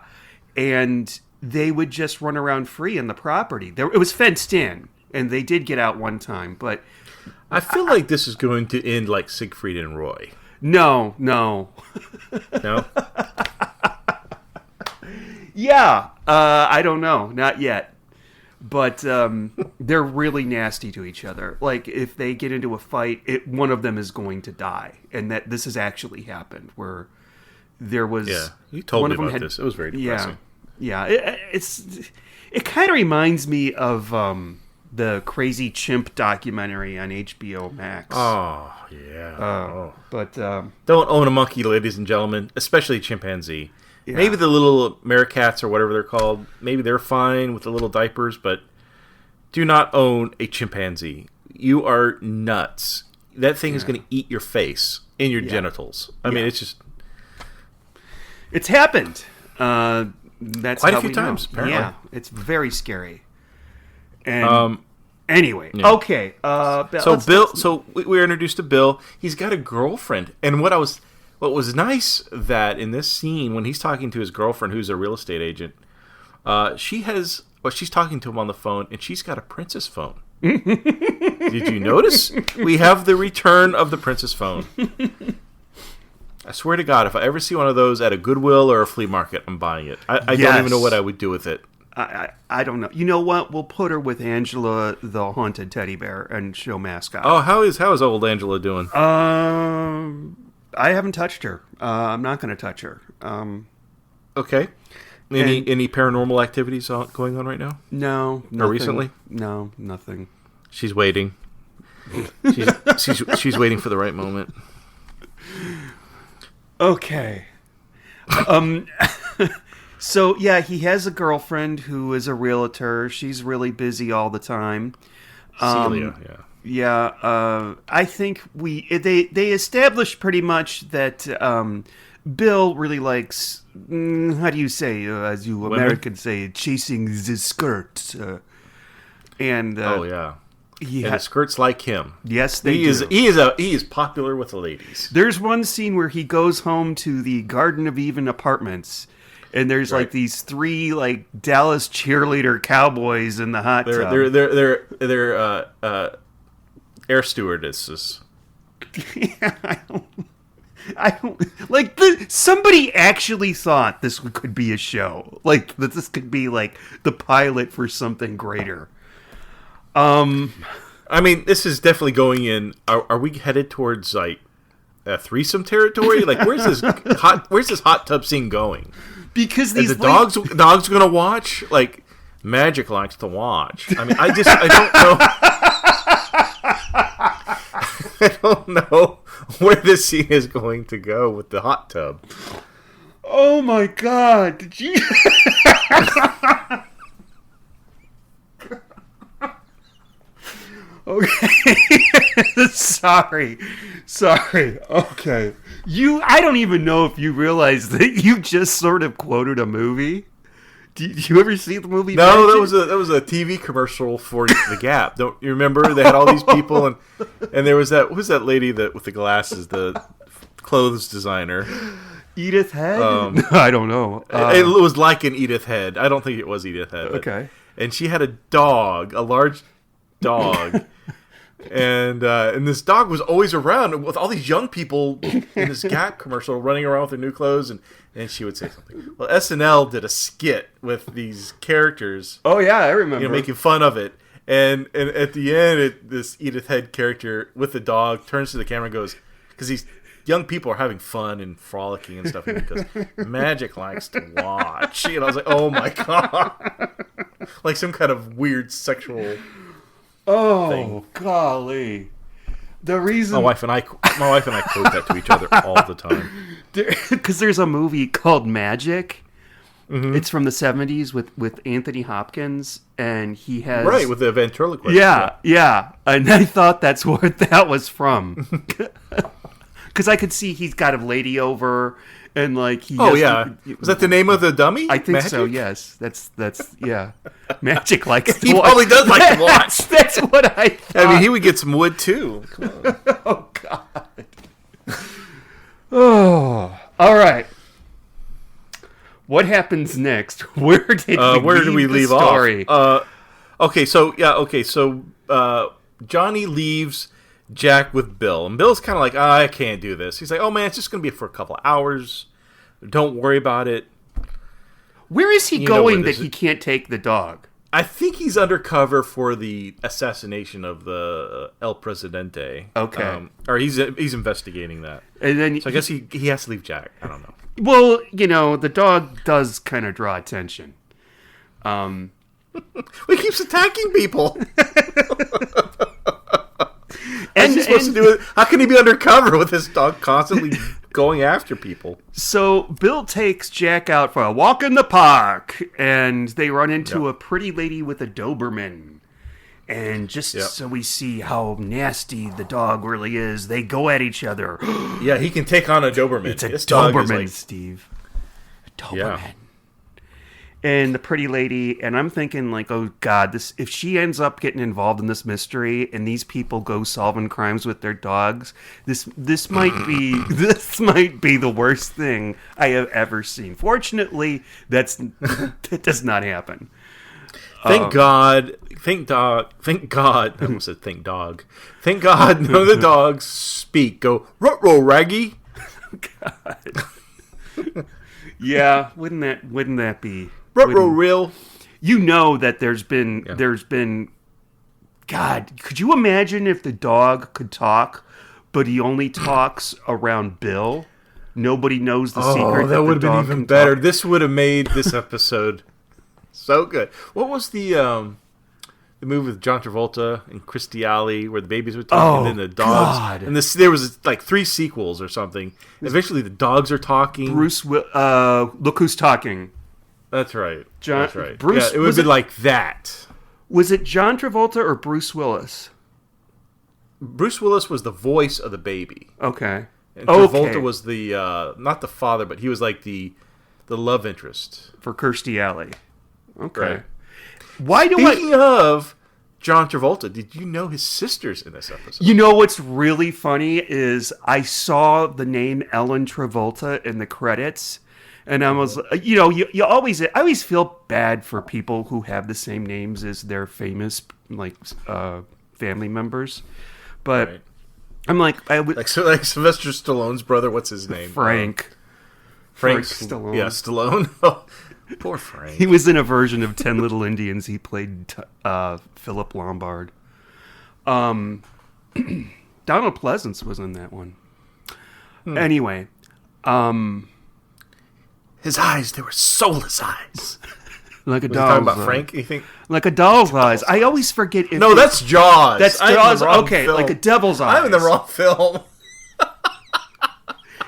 And they would just run around free in the property. It was fenced in, and they did get out one time, but I feel like this is going to end like Siegfried and Roy. No. No? Yeah, I don't know, not yet, but they're really nasty to each other. Like, if they get into a fight, one of them is going to die, and that this has actually happened. Where there was, you told me about this. It was very depressing. Yeah. It kind of reminds me of the Crazy Chimp documentary on HBO Max. Oh yeah. But don't own a monkey, ladies and gentlemen, especially a chimpanzee. Yeah. Maybe the little Meerkats or whatever they're called, maybe they're fine with the little diapers, but do not own a chimpanzee. You are nuts. That thing is going to eat your face and your genitals. I mean, it's just... It's happened. That's quite a few times, apparently. Yeah, it's very scary. And anyway, okay. So we were introduced to Bill. He's got a girlfriend, and what was nice that in this scene when he's talking to his girlfriend, who's a real estate agent, she's talking to him on the phone, and she's got a Princess phone. Did you notice? We have the return of the Princess phone. I swear to God, if I ever see one of those at a Goodwill or a flea market, I'm buying it. I don't even know what I would do with it. I don't know. You know what? We'll put her with Angela, the haunted teddy bear, and show mascot. Oh, how is old Angela doing? I haven't touched her. I'm not going to touch her. Okay. Any paranormal activities going on right now? No. Nothing. Or recently? No, nothing. She's waiting. She's waiting for the right moment. Okay. So, yeah, he has a girlfriend who is a realtor. She's really busy all the time. Celia, yeah. Yeah, I think they established pretty much that Bill really likes, how do you say, as you women? Americans say, chasing the skirt. And oh yeah, the skirts like him. Yes, they do. He is popular with the ladies. There's one scene where he goes home to the Garden of Eden apartments. And there's like these 3 like Dallas cheerleader cowboys in the hot tub. They're air stewardesses. Yeah, I don't like somebody actually thought this could be a show. Like that this could be like the pilot for something greater. I mean, this is definitely going in. Are we headed towards like a threesome territory? Like where's this hot tub scene going? Because And these the dogs are gonna watch. Like Magic likes to watch. I mean, I don't know where this scene is going to go with the hot tub. Oh my god! Did you? Okay. Sorry. Okay. I don't even know if you realize that you just sort of quoted a movie. Did you ever see the movie? No, Magic? that was a TV commercial for The Gap. Don't you remember? They had all these people, and there was that. Who's that lady that with the glasses, the clothes designer? Edith Head? No, I don't know. It was like an Edith Head. I don't think it was Edith Head. Okay. And she had a dog, a large dog. And this dog was always around with all these young people in this Gap commercial running around with their new clothes, and she would say something. Well, SNL did a skit with these characters. Oh yeah, I remember. Making fun of it. And at the end, this Edith Head character with the dog turns to the camera and goes, because these young people are having fun and frolicking and stuff, and he goes, Magic likes to watch. And I was like, oh my god. Like some kind of weird sexual... Oh, thing. golly. The reason my wife and I quote that to each other all the time. Because there's a movie called Magic. Mm-hmm. It's from the 70s with Anthony Hopkins, and he has... Right, with the ventriloquist. Yeah. And I thought that's where that was from. Because I could see he's got a lady over, and like he... Oh, yeah. Was that the name of the dummy? I think Magic? so, yes. That's yeah. Magic likes to He watch. probably does like to watch. That's what I thought. I mean, he would get some wood, too. Come on. Oh, God. Oh, all right. What happens next? Where did we leave off? So Johnny leaves Jack with Bill, and Bill's kind of like, I can't do this. He's like, oh man, it's just gonna be for a couple of hours. Don't worry about it. Where is he going that he can't take the dog? I think he's undercover for the assassination of the El Presidente. Okay, or he's investigating that. And then I guess he has to leave Jack. I don't know. Well, the dog does kind of draw attention. He keeps attacking people. How's he supposed to do it? How can he be undercover with his dog constantly going after people? So Bill takes Jack out for a walk in the park, and they run into a pretty lady with a Doberman. And so we see how nasty the dog really is, they go at each other. Yeah, he can take on a Doberman. It's a Doberman, Steve. A Doberman. Yeah. And the pretty lady, and I'm thinking like, oh God, if she ends up getting involved in this mystery and these people go solving crimes with their dogs, this might be the worst thing I have ever seen. Fortunately, that does not happen. Thank God. I almost said thank dog. Thank God none of the dogs speak. Go, ruh-roh, Raggy. God. Yeah, wouldn't that be... Ruh-roh, real. You know that there's been... God, could you imagine if the dog could talk, but he only talks around Bill? Nobody knows the secret. Oh, that would have been even better. This would have made this episode... so good. What was the movie with John Travolta and Christy Alley where the babies would talk and then the dogs? God. And there was like 3 sequels or something. Eventually the dogs are talking. Look Who's Talking. That's right. That's right. Bruce, it would be like that. Was it John Travolta or Bruce Willis? Bruce Willis was the voice of the baby. Okay. And Travolta was the not the father, but he was like the love interest for Kirstie Alley. Okay. Right. Speaking of John Travolta, did you know his sister's in this episode? You know what's really funny is I saw the name Ellen Travolta in the credits, and I was, I always feel bad for people who have the same names as their famous family members, but right. I'm like like Sylvester Stallone's brother. What's his name? Frank Stallone. Yeah, Stallone. Poor Frank. He was in a version of 10 Little Indians. He played Philip Lombard. Donald Pleasance was in that one. Anyway, His eyes, they were soulless eyes. Like a Was he talking doll's about eye. Frank, you think? Like a doll's eyes. I always forget. If No, that's Jaws. That's I'm in the Jaws. wrong Okay, film. like a devil's eyes. I'm in the wrong film.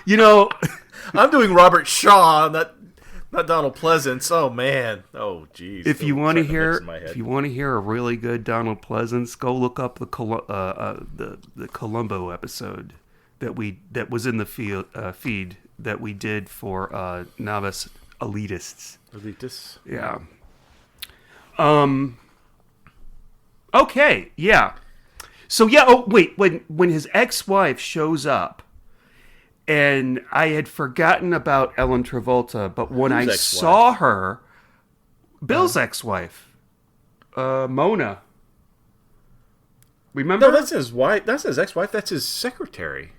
You know, I'm doing Robert Shaw, not Donald Pleasance. Oh man. Oh geez. if you want to hear, in my head. if you want to hear a really good Donald Pleasance, go look up the Columbo episode that was in the feed that we did for novice elitists. Elitist. Yeah. Okay. Yeah. So yeah. Oh wait. When his ex-wife shows up, and I had forgotten about Ellen Travolta, but when I Whose ex-wife? saw her, Bill's ex-wife, Mona. Remember? No, that's his wife. That's his ex-wife. That's his secretary.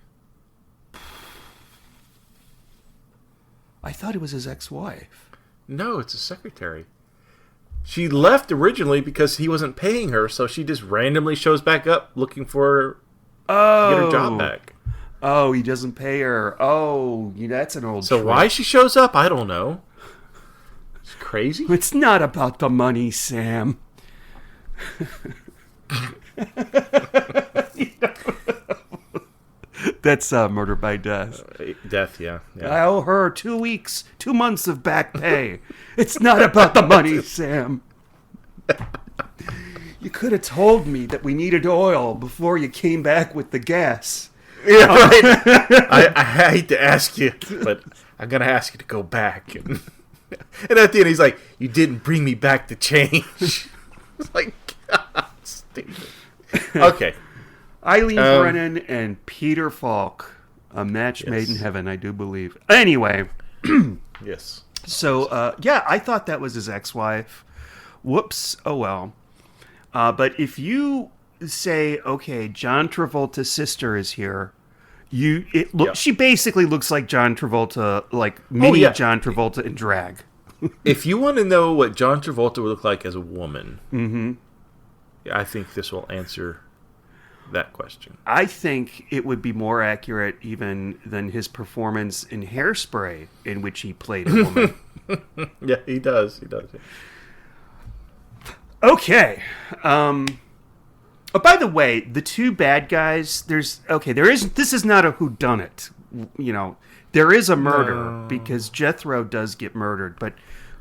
I thought it was his ex-wife. No, it's his secretary. She left originally because he wasn't paying her, so she just randomly shows back up looking for Oh. to get her job back. Oh, he doesn't pay her. Oh, that's an old So trick. why she shows up, I don't know. It's crazy. It's not about the money, Sam. That's Murder by Death. Death, yeah. I owe her 2 weeks, 2 months of back pay. It's not about the money, Sam. You could have told me that we needed oil before you came back with the gas. Yeah, right. I hate to ask you, but I'm gonna ask you to go back. And at the end, he's like, "You didn't bring me back the change." It's like, God, stupid. Okay. Eileen Brennan and Peter Falk, a match made in heaven, I do believe. Anyway, Yes. so yeah, I thought that was his ex-wife. Whoops. Oh well. But if you say, okay, John Travolta's sister is here, she basically looks like John Travolta, like mini John Travolta in drag. If you want to know what John Travolta would look like as a woman, I think this will answer that question. I think it would be more accurate even than his performance in Hairspray, in which he played a woman. Yeah, he does. He does. Okay. Oh, by the way, the two bad guys. This is not a whodunit. You know, there is a murder because Jethro does get murdered, but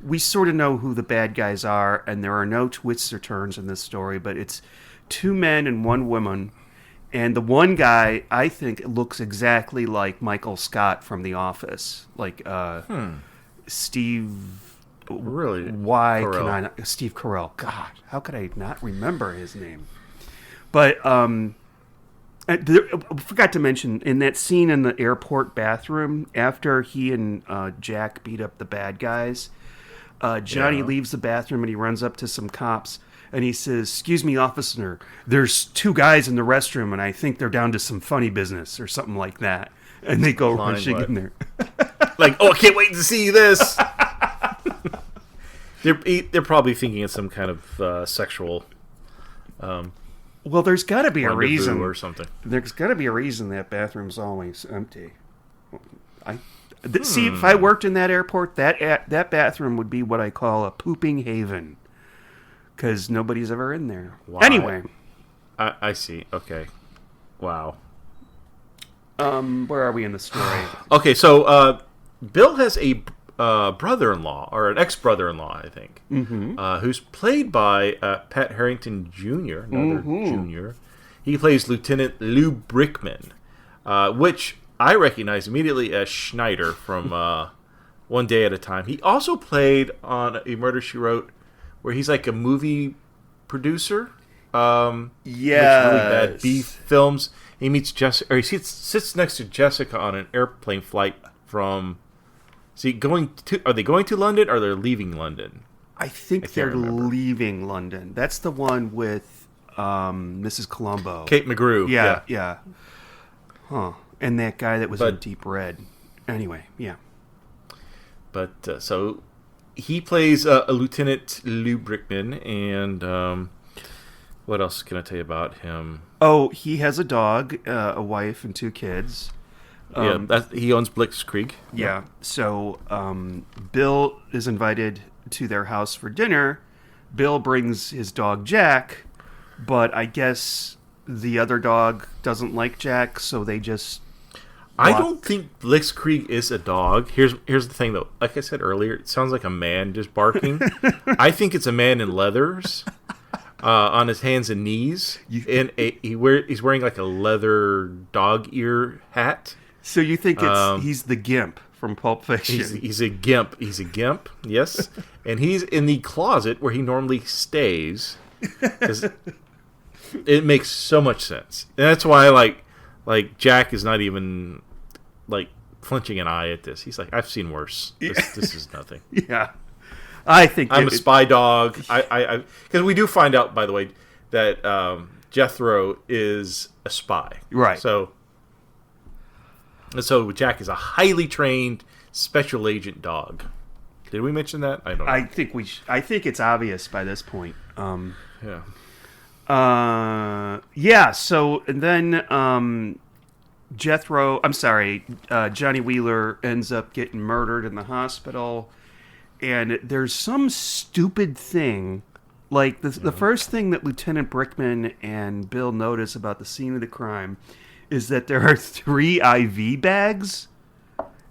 we sort of know who the bad guys are, and there are no twists or turns in this story. But it's 2 men and 1 woman, and the one guy I think looks exactly like Michael Scott from The Office, like Steve. Really? Why Carell. can I not? Steve Carell. God, how could I not remember his name? But I forgot to mention, in that scene in the airport bathroom, after he and Jack beat up the bad guys, Johnny leaves the bathroom and he runs up to some cops and he says, "Excuse me, officer, there's 2 guys in the restroom and I think they're down to some funny business," or something like that. And they go Flying rushing what? in there. Like, oh, I can't wait to see this. They're probably thinking it's some kind of sexual Well, there's got to be a rendezvous reason. or something. There's got to be a reason that bathroom's always empty. See, if I worked in that airport, that bathroom would be what I call a pooping haven, because nobody's ever in there. Why? Anyway, I see. Okay. Wow. where are we in the story? Okay, so Bill has a brother-in-law, or an ex-brother-in-law, I think, who's played by Pat Harrington Jr., another junior. He plays Lieutenant Lou Brickman, which I recognize immediately as Schneider from One Day at a Time. He also played on A Murder, She Wrote, where he's like a movie producer. Makes really bad B films. He meets Jessica, or he sits next to Jessica on an airplane flight from. Are they going to London or they're leaving London? I think can't they're remember. leaving London. That's the one with Mrs. Columbo. Kate McGrew. Yeah. Huh. And that guy that was in But- Deep Red. Anyway, yeah. But so he plays a Lieutenant Lou Brickman, and what else can I tell you about him? Oh, he has a dog, a wife, and 2 kids. He owns Blitzkrieg. Yeah. So Bill is invited to their house for dinner. Bill brings his dog Jack, but I guess the other dog doesn't like Jack, so they just... I don't think Blitzkrieg is a dog. Here's the thing, though. Like I said earlier, it sounds like a man just barking. I think it's a man in leathers, on his hands and knees, and he's wearing like a leather dog ear hat. So you think he's the Gimp from Pulp Fiction? He's a gimp. He's a gimp. Yes, and he's in the closet where he normally stays. 'Cause it makes so much sense, and that's why like Jack is not even like flinching an eye at this. He's like, I've seen worse. This is nothing. Yeah, I think I'm a spy dog. I because we do find out, by the way, that Jethro is a spy. Right. So Jack is a highly trained special agent dog. Did we mention that? I don't know. I think I think it's obvious by this point. Yeah. Yeah. So and then Johnny Wheeler ends up getting murdered in the hospital, and there's some stupid thing. Like the first thing that Lieutenant Brickman and Bill notice about the scene of the crime is that there are 3 IV bags,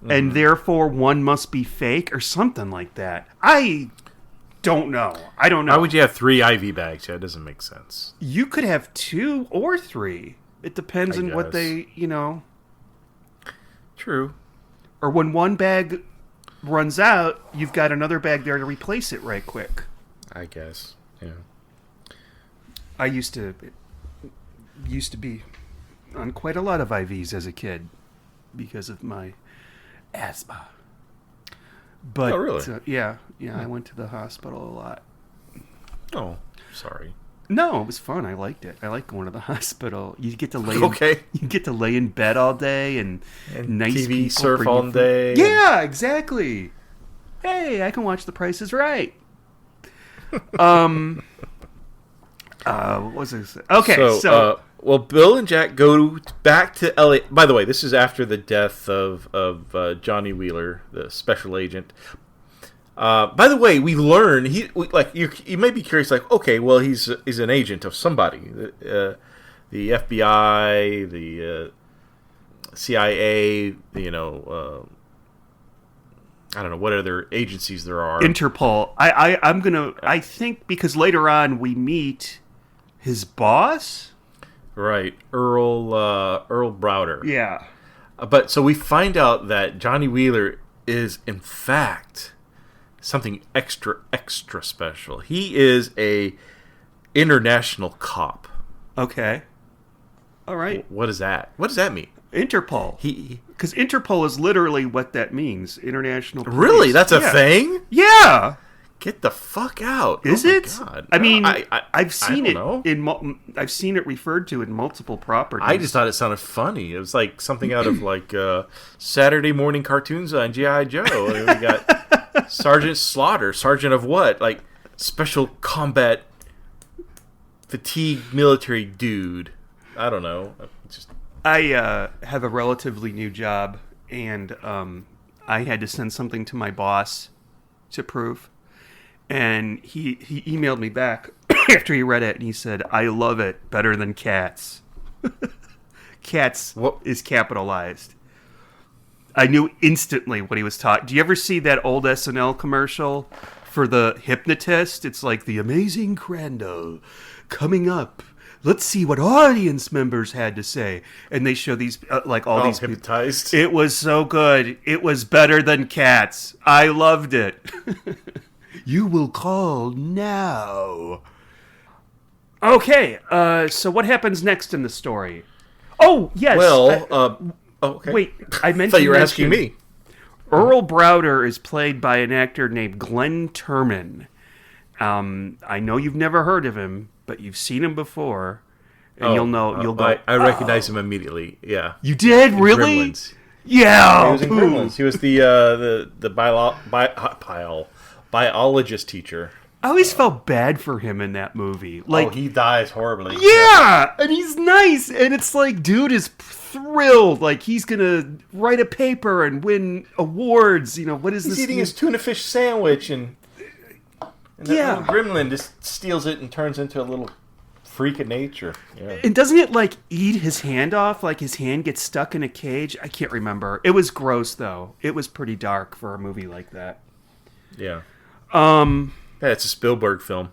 and therefore one must be fake or something like that. I don't know. Why would you have 3 IV bags? Yeah, it doesn't make sense. You could have 2 or 3. It depends on what they, True. Or when one bag runs out, you've got another bag there to replace it right quick. I guess. Yeah. I used to be on quite a lot of IVs as a kid because of my asthma. But oh, really? Yeah, I went to the hospital a lot. Oh, sorry. No, it was fun. I liked it. I like going to the hospital. You get to lay you get to lay in bed all day and nice TV people surf bring you all food. day. Yeah, exactly. Hey, I can watch The Price is Right. What was I saying? Okay, so well, Bill and Jack go back to LA. By the way, this is after the death of Johnny Wheeler, the special agent. By the way, we learn you may be curious, like, okay, well, he's an agent of somebody, the FBI, the CIA, I don't know what other agencies there are. Interpol. I think because later on we meet his boss. Right, Earl Browder. Yeah. But so we find out that Johnny Wheeler is in fact something extra special. He is a international cop. Okay. All right. What is that? What does that mean? Interpol. Because Interpol is literally what that means. International police. Really? That's a thing? Yeah. Get the fuck out. Is it? God. I mean, I've seen it I've seen it referred to in multiple properties. I just thought it sounded funny. It was like something out of like Saturday morning cartoons on G.I. Joe. And we got Sergeant Slaughter. Sergeant of what? Like special combat fatigue military dude. I don't know. I have a relatively new job, and I had to send something to my boss to prove. And he emailed me back after he read it, and he said, "I love it better than Cats." Cats is capitalized. I knew instantly what he was talking. Do you ever see that old SNL commercial for the hypnotist? It's like, the amazing Crandall coming up. Let's see what audience members had to say. And they show these, all these hypnotized. It was so good. It was better than Cats. I loved it. You will call now. Okay, so what happens next in the story? Oh, yes. Well, okay. Wait, I mentioned. I thought you were asking me. Earl Browder is played by an actor named Glenn Turman. I know you've never heard of him, but you've seen him before, and you'll know. You'll go. I recognize him immediately. Yeah. You did, really? Gremlins. Yeah. He was in Gremlins. He was the biologist teacher. I always felt bad for him in that movie. Like, he dies horribly. yeah, and he's nice, and it's like, dude is thrilled. Like, he's gonna write a paper and win awards. You know, what is He's this? eating his tuna fish sandwich, and that little gremlin just steals it and turns into a little freak of nature. Yeah. And doesn't it, like, eat his hand off? Like, his hand gets stuck in a cage? I can't remember. It was gross, though. It was pretty dark for a movie like that. Yeah. Yeah, it's a Spielberg film.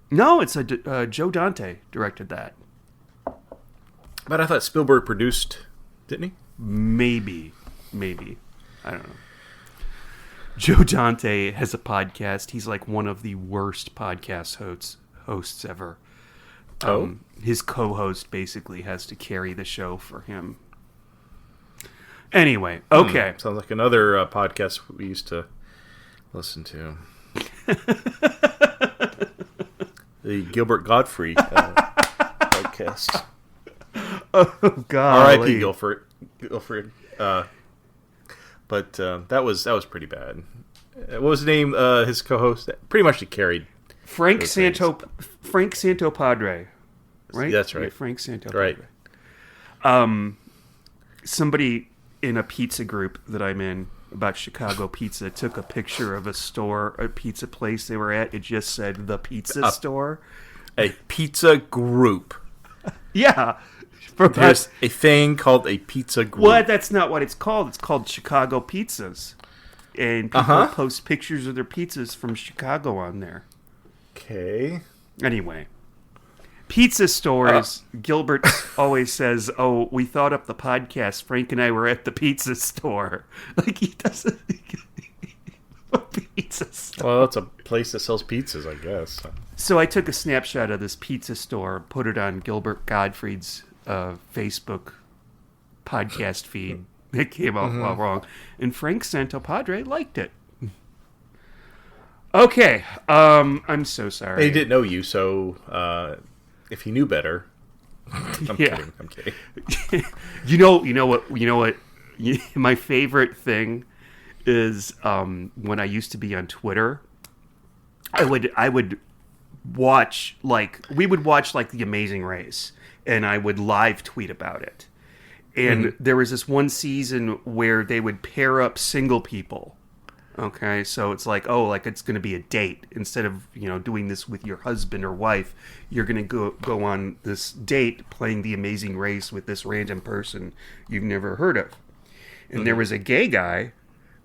No, it's a Joe Dante directed that. But I thought Spielberg produced, didn't he? Maybe. I don't know. Joe Dante has a podcast. He's like one of the worst podcast hosts ever. His co-host basically has to carry the show for him. Anyway, okay. Sounds like another podcast we used to listen to. The Gilbert Godfrey podcast. Oh God! R.I.P. Guilford. But that was pretty bad. What was the name? His co-host. Pretty much he carried. Frank Santopadre, right? That's right. Yeah, Frank Santopadre. Right. Somebody in a pizza group that I'm in about Chicago pizza took a picture of a pizza place they were at. It just said the pizza store. A pizza group. Yeah. There's a thing called a pizza group. Well, that's not what it's called. It's called Chicago Pizzas. And people post pictures of their pizzas from Chicago on there. Okay. Anyway. Pizza stores, Gilbert always says, "Oh, we thought up the podcast. Frank and I were at the pizza store." Like, he doesn't... What pizza store? Well, it's a place that sells pizzas, I guess. So I took a snapshot of this pizza store, put it on Gilbert Gottfried's Facebook podcast feed. It came out all wrong. And Frank Santopadre liked it. Okay. I'm so sorry. He didn't know you, so if he knew better... I'm kidding. You know what? My favorite thing is when I used to be on Twitter, I would watch, we would watch The Amazing Race, and I would live tweet about it. And there was this one season where they would pair up single people. Okay, so it's it's going to be a date. Instead of, doing this with your husband or wife, you're going to go on this date playing The Amazing Race with this random person you've never heard of. And there was a gay guy,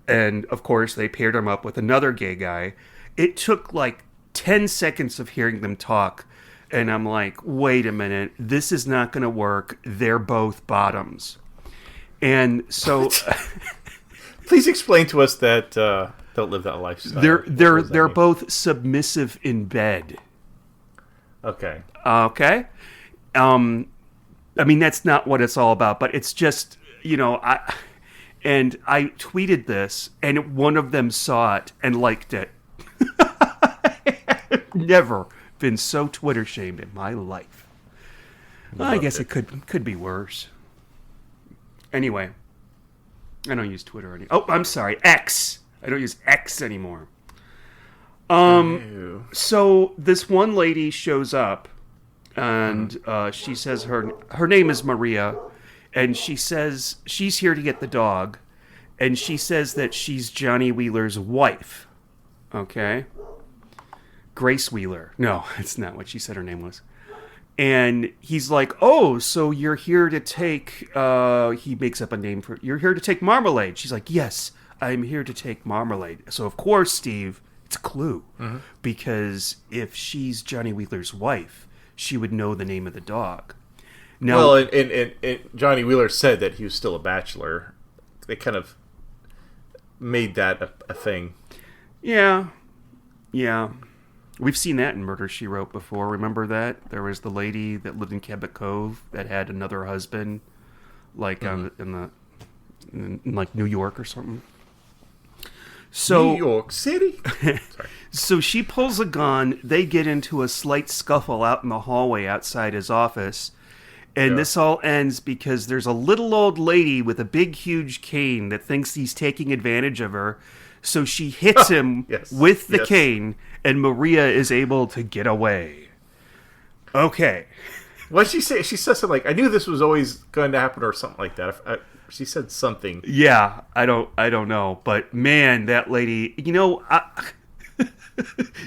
and of course they paired him up with another gay guy. It took 10 seconds of hearing them talk, and I'm like, wait a minute, this is not going to work. They're both bottoms. And so... Please explain to us that don't live that lifestyle. They're both submissive in bed. Okay. Okay. I mean, that's not what it's all about, but it's just, I tweeted this, and one of them saw it and liked it. I've never been so Twitter shamed in my life. I guess it could be worse. Anyway. I don't use Twitter anymore. Oh, I'm sorry, X. I don't use X anymore. So this one lady shows up, and she says her name is Maria, and she says she's here to get the dog, and she says that she's Johnny Wheeler's wife. Okay? Grace Wheeler. No, it's not what she said her name was. And he's like, "Oh, so you're here to take," he makes up a name for, "You're here to take Marmalade." She's like, "Yes, I'm here to take Marmalade." So, of course, Steve, it's a clue. Because if she's Johnny Wheeler's wife, she would know the name of the dog. Now, well, and Johnny Wheeler said that he was still a bachelor. They kind of made that a thing. Yeah. We've seen that in Murder, She Wrote before. Remember that? There was the lady that lived in Cabot Cove that had another husband, in New York or something. So New York City. Sorry. So she pulls a gun. They get into a slight scuffle out in the hallway outside his office. And this all ends because there's a little old lady with a big, huge cane that thinks he's taking advantage of her. So she hits him Yes, with the yes. cane, and Maria is able to get away. Okay. What did she say? She said something like, "I knew this was always going to happen," or something like that. She said something. Yeah, I don't know, but man, that lady,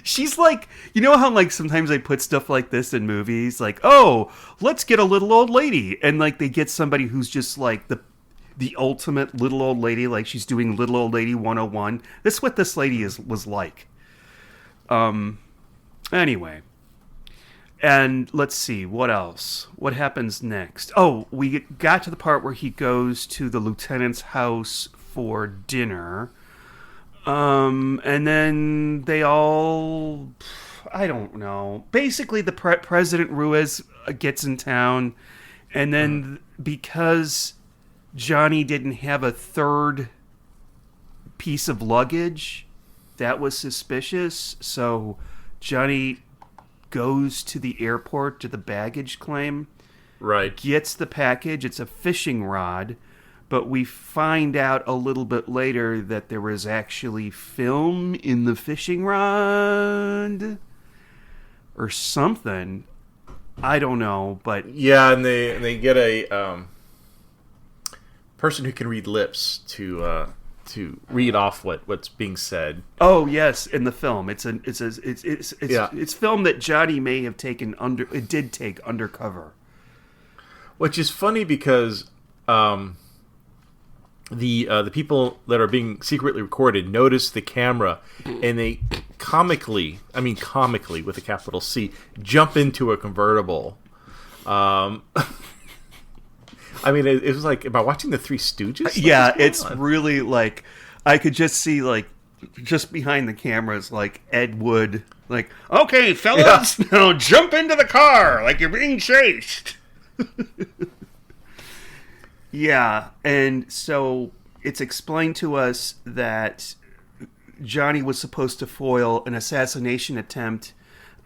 she's like, you know how like sometimes they put stuff like this in movies, like, oh, let's get a little old lady, and like they get somebody who's just like the ultimate little old lady, like she's doing Little Old Lady 101. That's what this lady was like. Anyway. And let's see, what else? What happens next? Oh, we got to the part where he goes to the lieutenant's house for dinner. And then they all... I don't know. Basically, the President Ruiz gets in town. And then because Johnny didn't have a third piece of luggage, that was suspicious. So Johnny goes to the airport to the baggage claim, Right. gets the package. It's a fishing rod, but we find out a little bit later that there was actually film in the fishing rod or something. I don't know, but Yeah, and they get a person who can read lips to read off what's being said. oh yes, in the film, it's Yeah. it's film that Johnny may have taken did take undercover. Which is funny because the people that are being secretly recorded notice the camera, and they comically with a capital C, jump into a convertible. I mean, it was like, am I watching the Three Stooges? Like, Yeah, what's going it's on? really like I could just see like just behind the cameras like Ed Wood, like, okay, fellas, now jump into the car like you're being chased. Yeah, and so it's explained to us that Johnny was supposed to foil an assassination attempt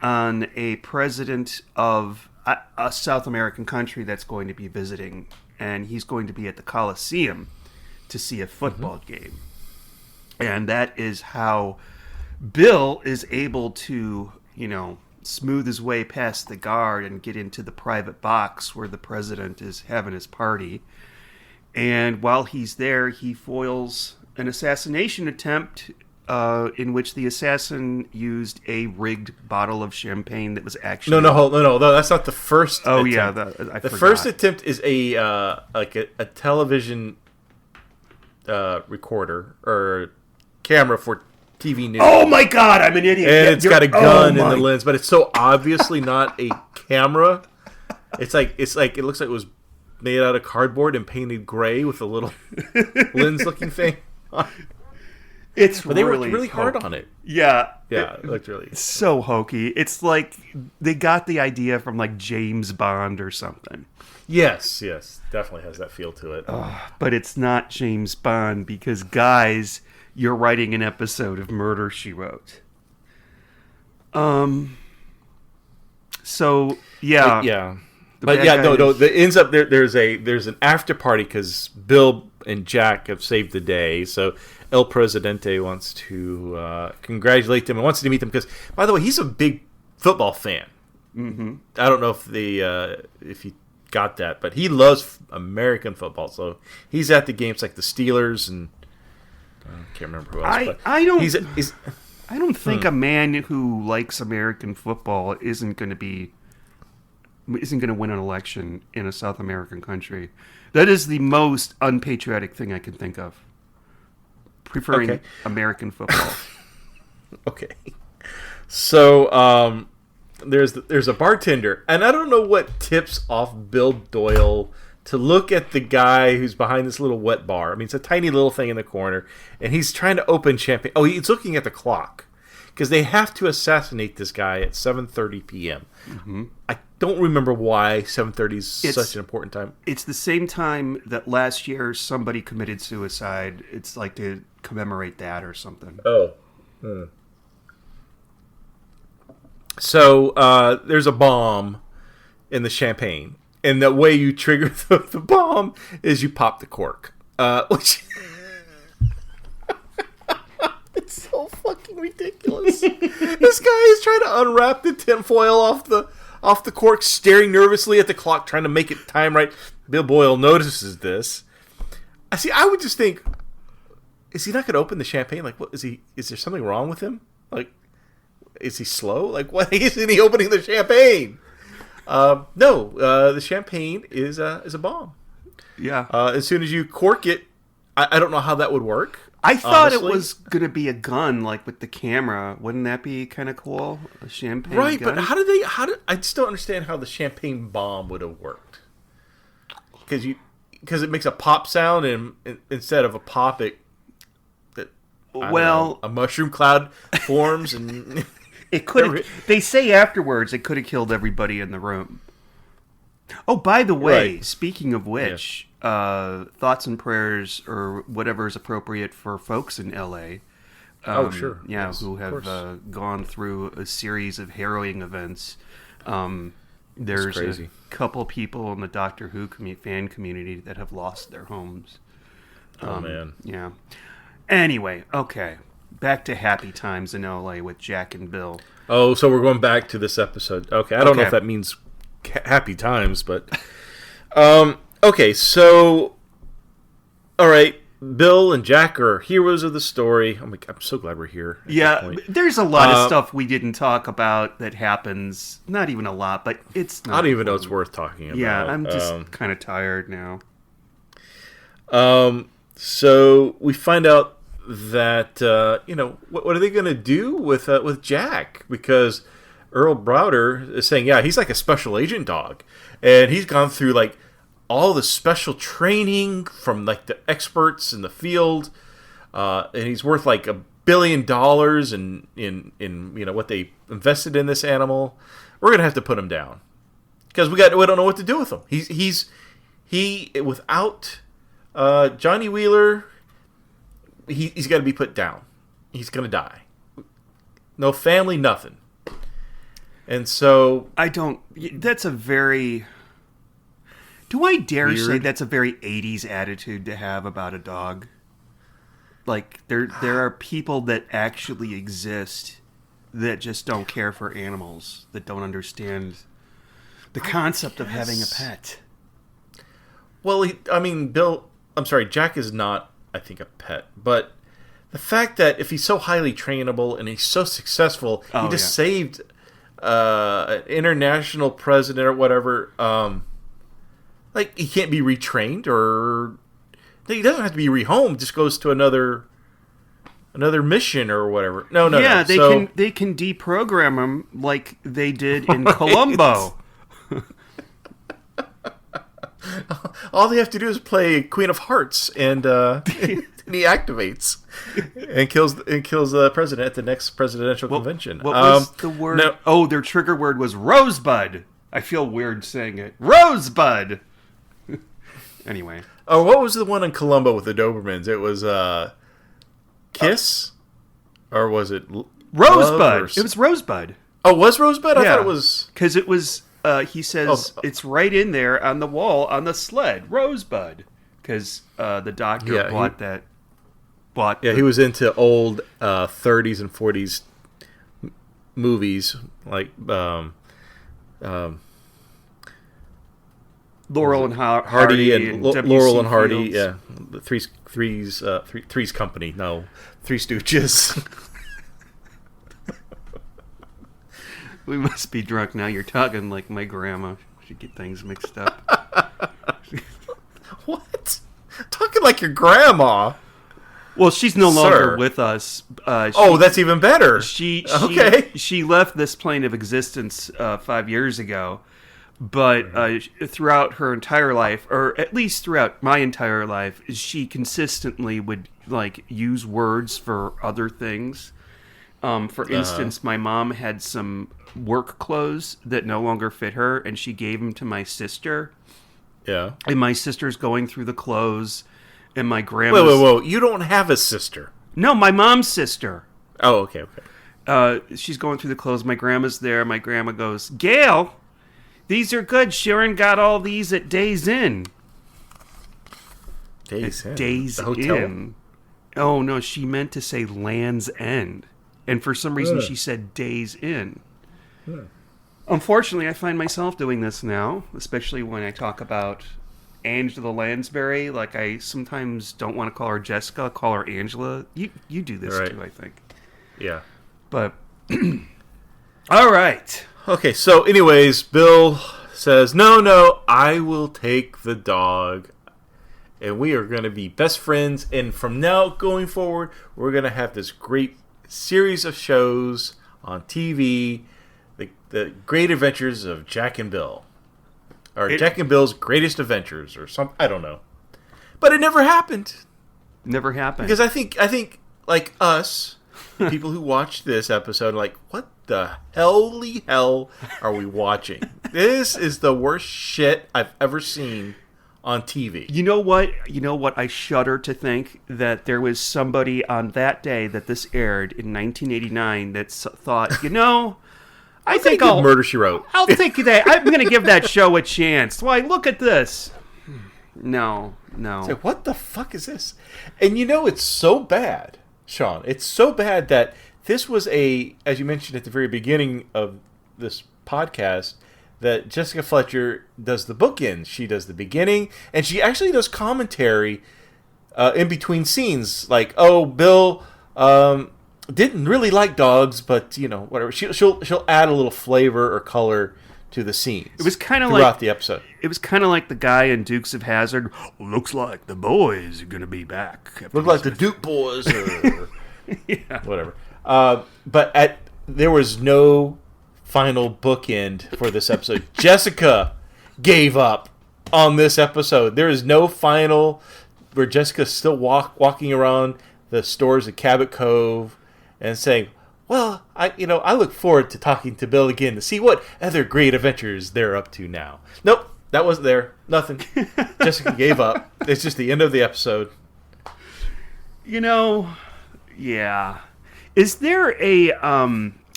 on a president of a South American country that's going to be visiting, and he's going to be at the Coliseum to see a football game. And that is how Bill is able to, smooth his way past the guard and get into the private box where the president is having his party. And while he's there, he foils an assassination attempt in which the assassin used a rigged bottle of champagne that was actually... No, that's not the first Oh, attempt. yeah, I The forgot. first attempt is a television recorder or camera for TV news. Oh my God, I'm an idiot. And Yeah, it's got a you're- gun in oh the my- lens, but it's so obviously not a camera. It looks like it was made out of cardboard and painted gray with a little lens-looking thing. It's But they really worked really hard on it. Yeah. Yeah, it looked really. It's so hokey. It's like they got the idea from like James Bond or something. Yes, definitely has that feel to it. But it's not James Bond because, guys, you're writing an episode of Murder, She Wrote. So, yeah. Yeah. The But bad yeah, guy no. is- It ends up there's an after party because Bill and Jack have saved the day. So El Presidente wants to congratulate them and wants to meet them because, by the way, he's a big football fan. Mm-hmm. I don't know if he got that, but he loves American football. So he's at the games like the Steelers and I can't remember who else. But I don't. He's I don't think a man who likes American football isn't going to win an election in a South American country. That is the most unpatriotic thing I can think of. Preferring Okay. American football. Okay. So there's a bartender, and I don't know what tips off Bill Doyle to look at the guy who's behind this little wet bar. I mean, it's a tiny little thing in the corner, and he's trying to open champagne. Oh, he's looking at the clock because they have to assassinate this guy at 7:30 p.m. Mm-hmm. I don't remember why 7:30 is such an important time. It's the same time that last year somebody committed suicide. It's like to commemorate that or something. Oh. So there's a bomb in the champagne, and the way you trigger the bomb is you pop the cork, which ridiculous. This guy is trying to unwrap the tinfoil off the cork, staring nervously at the clock, trying to make it time right. Bill Boyle notices this. I would just think, is he not going to open the champagne? Like, what is he? Is there something wrong with him? Like, is he slow? Like, why isn't he opening the champagne? No, the champagne is a bomb. Yeah. As soon as you cork it, I don't know how that would work. I thought honestly. it was going to be a gun, like with the camera. Wouldn't that be kind of cool? A champagne Right, gun? but I just don't understand how the champagne bomb would have worked. Because it makes a pop sound, and instead of a pop, a mushroom cloud forms, and it could. They say afterwards it could have killed everybody in the room. Oh, by the way, Right. speaking of which, thoughts and prayers, or whatever is appropriate for folks in L.A. Oh, sure. Yeah, Yes, who of have course. gone through a series of harrowing events. There's crazy. a couple people in the Doctor Who fan community that have lost their homes. Oh, man. Yeah. Anyway, okay. Back to happy times in L.A. with Jack and Bill. Oh, so we're going back to this episode. Okay, I don't know Okay. if that means happy times, but okay. So, all right, Bill and Jack are heroes of the story. I'm so glad we're here. At this Yeah, point. there's a lot of stuff we didn't talk about that happens. Not even a lot, but it's not. I don't even know it's worth talking about. Yeah, I'm just kind of tired now. So we find out that what are they going to do with Jack, because Earl Browder is saying, yeah, he's like a special agent dog, and he's gone through like all the special training from like the experts in the field, and he's worth like $1 billion in what they invested in this animal. We're gonna have to put him down because we don't know what to do with him. He without Johnny Wheeler, he's got to be put down. He's gonna die. No family, nothing. And so That's a very. Do I dare Weird. say that's a very 80s attitude to have about a dog? Like, there are people that actually exist that just don't care for animals, that don't understand the concept of having a pet. Well, Jack is not, I think, a pet, but the fact that if he's so highly trainable and he's so successful, he just saved an international president or whatever. Like, he can't be retrained, or he doesn't have to be rehomed. Just goes to another mission or whatever. No. Yeah, So- they can deprogram him like they did in Columbo. All they have to do is play Queen of Hearts, and he activates and kills the president at the next presidential convention. What was the word? no- Oh, their trigger word was Rosebud. I feel weird saying it. Rosebud. Anyway. Oh, what was the one in Columbo with the Dobermans? It was Kiss, or was it Rosebud. Love, or- It was Rosebud. Oh, it was Rosebud? I thought it was. Because it was. He says it's right in there on the wall on the sled. Rosebud. Because the doctor Yeah, bought that. Yeah, he was into old 30s and 40s movies, like Laurel and Hardy and W.C. Laurel and Hardy. Fields. Yeah, the Three's Company. No, Three Stooges. We must be drunk now. You're talking like my grandma. Should get things mixed up. What? Talking like your grandma. Well, she's no longer Sir. with us. That's even better. She left this plane of existence 5 years ago, but throughout her entire life, or at least throughout my entire life, she consistently would like use words for other things. For instance, my mom had some work clothes that no longer fit her, and she gave them to my sister. Yeah. And my sister's going through the clothes, and my grandma's... Whoa. You don't have a sister. No, my mom's sister. Oh, okay. She's going through the clothes. My grandma's there. My grandma goes, Gail, these are good. Sharon got all these at Days Inn. Days Inn? Days The hotel? Inn. Oh, no, she meant to say Land's End. And for some reason, she said Days In. Unfortunately, I find myself doing this now, especially when I talk about Angela Lansbury. Like, I sometimes don't want to call her Jessica, call her Angela. You do this too, I think. Yeah. But, all right. Okay, so anyways, Bill says, no, I will take the dog. And we are going to be best friends. And from now going forward, we're going to have this great series of shows on TV. The Great Adventures of Jack and Bill. Or Jack and Bill's Greatest Adventures or something. I don't know. But it never happened. Never happened. Because I think like us, people who watched this episode are like, what the holy hell are we watching? This is the worst shit I've ever seen on TV. You know what? I shudder to think that there was somebody on that day that this aired in 1989 that thought, I think I'll Murder, She Wrote. I'll think that I'm going to give that show a chance. Why? Look at this. No. It's like, what the fuck is this? And it's so bad, Sean. It's so bad that this was as you mentioned at the very beginning of this podcast, that Jessica Fletcher does the bookends. She does the beginning, and she actually does commentary in between scenes. Like, oh, Bill didn't really like dogs, but whatever. She'll add a little flavor or color to the scenes. It was kind of throughout the episode. It was kind of like the guy in Dukes of Hazzard. Looks like the boys are going to be back. Look like the Duke boys, or whatever. But there was no final bookend for this episode. Jessica gave up on this episode. There is no final where Jessica's still walking around the stores at Cabot Cove and saying, well, I look forward to talking to Bill again to see what other great adventures they're up to now. Nope, that wasn't there. Nothing. Jessica gave up. It's just the end of the episode. Yeah. Is there a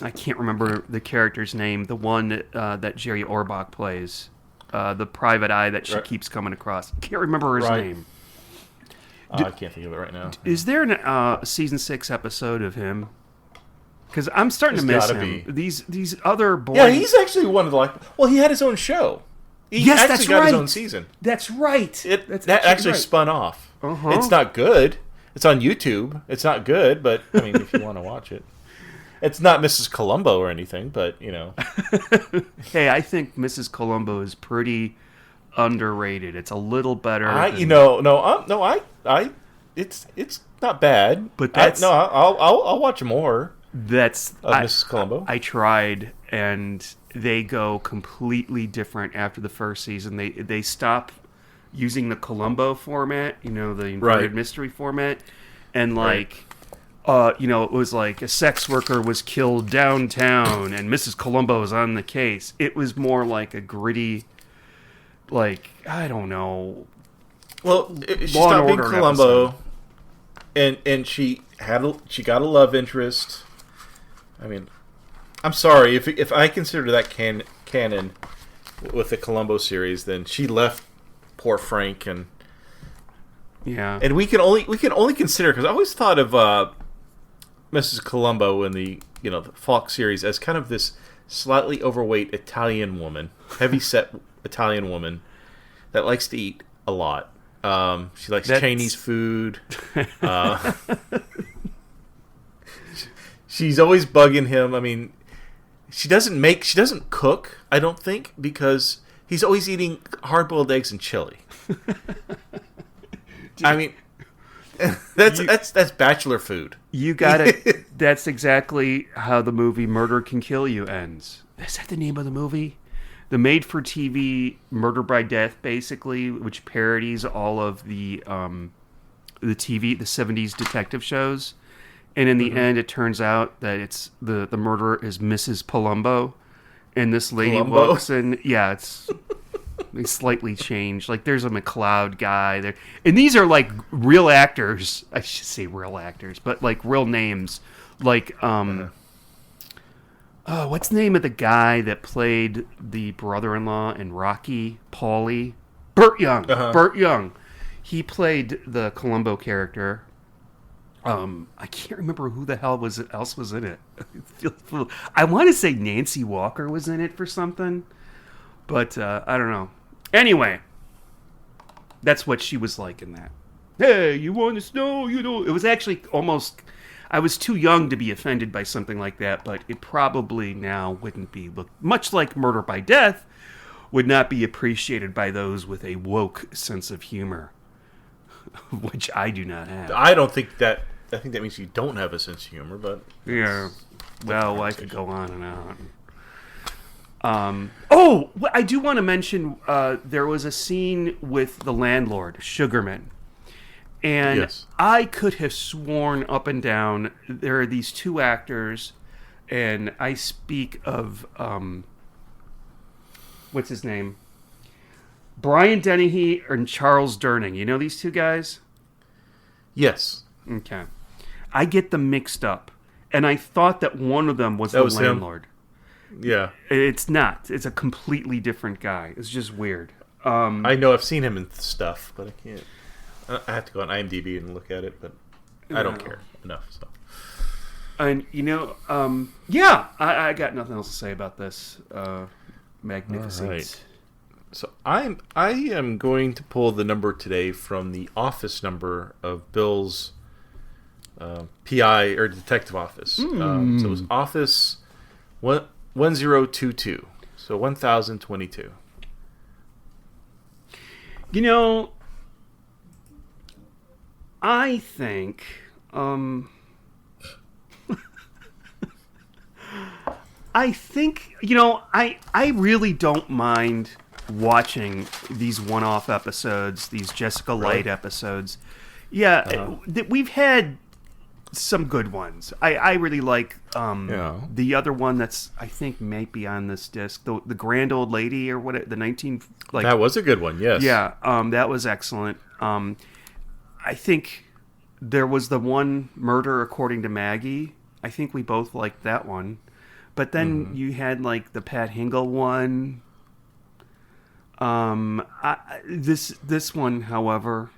I can't remember the character's name, the one that Jerry Orbach plays, the private eye that she keeps coming across. I can't remember his name. I can't think of it right now. Is there a season 6 episode of him? Because I'm starting to miss him. These other boys. Yeah, he's actually one of the well, he had his own show. He that's got right. his own season. That's right. That actually spun off. Uh-huh. It's not good. It's on YouTube. It's not good, but I mean, if you want to watch it. It's not Mrs. Columbo or anything, but Hey, I think Mrs. Columbo is pretty underrated. It's a little better. It's not bad. But I'll watch more. That's Mrs. Columbo. I tried, and they go completely different after the first season. They stop using the Columbo format, the inverted mystery format, and it was like a sex worker was killed downtown, and Mrs. Columbo is on the case. It was more like a gritty, I don't know. Well, she stopped being Columbo, and she got a love interest. I mean, I'm sorry if I consider that canon with the Columbo series, then she left poor Frank, and we can only consider, because I always thought of Mrs. Columbo in the the Fox series as kind of this slightly overweight Italian woman, heavy-set Italian woman that likes to eat a lot. She likes Chinese food. She's always bugging him. I mean, she doesn't cook, I don't think, because he's always eating hard-boiled eggs and chili. I mean, that's bachelor food. You got it. That's exactly how the movie Murder Can Kill You ends. Is that the name of the movie? The made-for-TV Murder by Death, basically, which parodies all of the 70s detective shows. And in the end, it turns out that it's the murderer is Mrs. Palumbo, and this lady walks in. Yeah, it's slightly changed. Like, there's a McLeod guy there, and these are like real actors. I should say real actors, but like real names. Like, what's the name of the guy that played the brother-in-law in Rocky? Paulie? Burt Young. Burt Young. He played the Columbo character. I can't remember who the hell else was in it. I want to say Nancy Walker was in it for something, but I don't know. Anyway, that's what she was like in that. Hey, you want to know? You know, it was actually almost. I was too young to be offended by something like that, but it probably now wouldn't be much like Murder by Death. Would not be appreciated by those with a woke sense of humor, which I do not have. I don't think that. I think that means you don't have a sense of humor, but Yeah. Well, I could go on and on. Oh, I do want to mention there was a scene with the landlord, Sugarman. And Yes. I could have sworn up and down there are these two actors, and I speak of what's his name? Brian Dennehy and Charles Durning. You know these two guys? yes, Okay. I get them mixed up. And I thought that one of them was That the was him? landlord. yeah. It's not. It's a completely different guy. It's just weird. I know I've seen him in stuff, but I can't. I have to go on IMDb and look at it, but I don't care enough. So And, you know, yeah, I got nothing else to say about this. Magnificent. All right. So I am going to pull the number today from the office number of Bill's PI or detective office. So it was office 1022. So 1022. You know, I think, you know, I really don't mind watching these one-off episodes, these Jessica Light episodes. Yeah, we've had some good ones. I really like the other one that's I think might be on this disc, the Grand Old Lady or what the 19 like That was a good one. Yes. yeah, that was excellent. I think there was the one Murder According to Maggie. I think we both liked that one. But then you had like the Pat Hingle one. This one, however,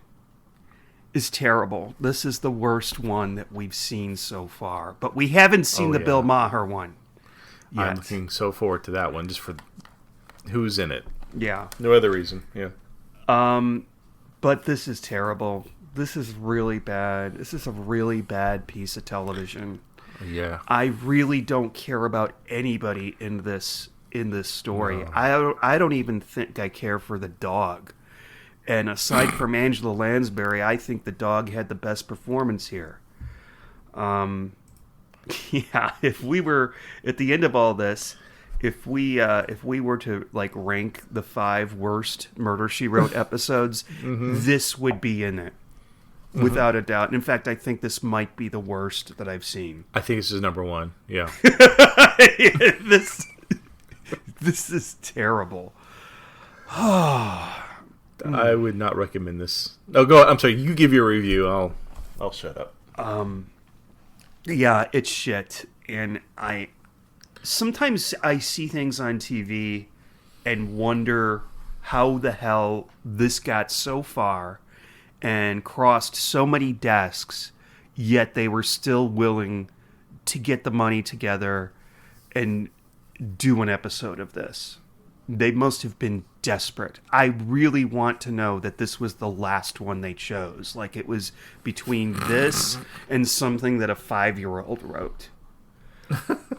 is terrible. This is the worst one that we've seen so far. But we haven't seen the yeah. Bill Maher one yet. I'm looking so forward to that one just for who's in it. Yeah. No other reason. Yeah. But this is terrible. This is really bad. This is a really bad piece of television. Yeah. I really don't care about anybody in this story. No. I don't even think I care for the dog. And aside from Angela Lansbury, I think the dog had the best performance here. Yeah, if we were at the end of all this, if we were to like rank the 5 worst Murder, She Wrote episodes, this would be in it. Without a doubt. And in fact, I think this might be the worst that I've seen. I think this is number 1. Yeah. This is terrible. I would not recommend this. Oh, go. I'm sorry. You give your review. I'll shut up. Yeah, it's shit. And sometimes I see things on TV and wonder how the hell this got so far and crossed so many desks, yet they were still willing to get the money together and do an episode of this. They must have been desperate. I really want to know that this was the last one they chose. Like it was between this and something that a 5-year-old wrote.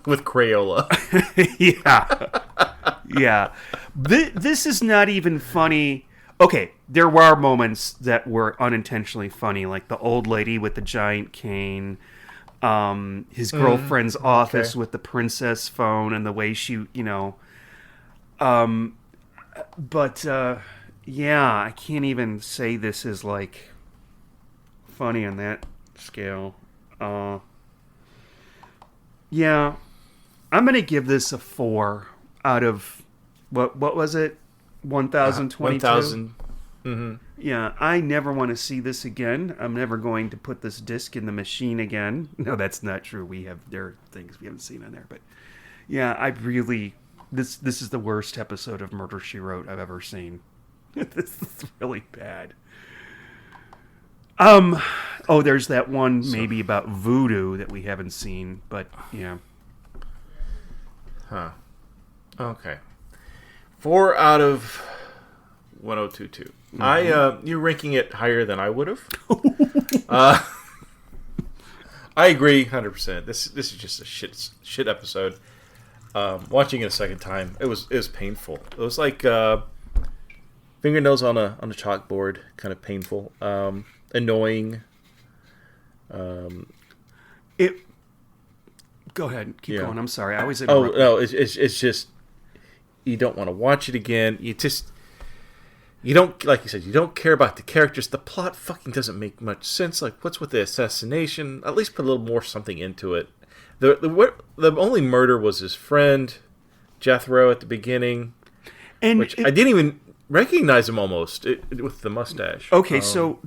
With Crayola. Yeah. This is not even funny. Okay, there were moments that were unintentionally funny, like the old lady with the giant cane, his girlfriend's office with the princess phone and the way she, you know... But yeah, I can't even say this is like funny on that scale. Yeah, I'm gonna give this a 4 out of what was it? 1022. 1000. Mm-hmm. Yeah, I never want to see this again. I'm never going to put this disc in the machine again. No, that's not true. There are things we haven't seen on there, but yeah, I really. This is the worst episode of Murder, She Wrote I've ever seen. This is really bad. Oh, there's that one maybe about voodoo that we haven't seen, but yeah. Huh. Okay. 4 out of 1022. You're ranking it higher than I would have. I agree 100%. This is just a shit episode. Watching it a second time, it was painful. It was like fingernails on a chalkboard, kind of painful, annoying. Go ahead, keep going. I'm sorry, I was. Oh no, it's just you don't want to watch it again. You don't, like you said, you don't care about the characters. The plot fucking doesn't make much sense. Like, what's with the assassination? At least put a little more something into it. The only murder was his friend Jethro at the beginning, which I didn't even recognize him almost with the mustache. Okay, so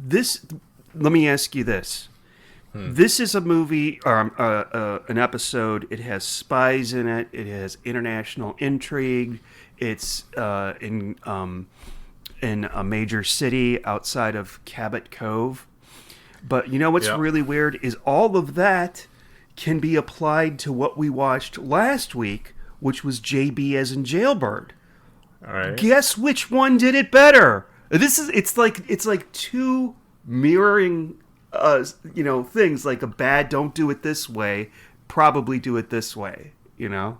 let me ask you this. This is a movie or an episode. It has spies in it. It has international intrigue. It's in a major city outside of Cabot Cove. But you know what's really weird is all of that can be applied to what we watched last week, which was JB as in Jailbird. All right. Guess which one did it better? It's like two mirroring things, like a bad don't do it this way, probably do it this way, And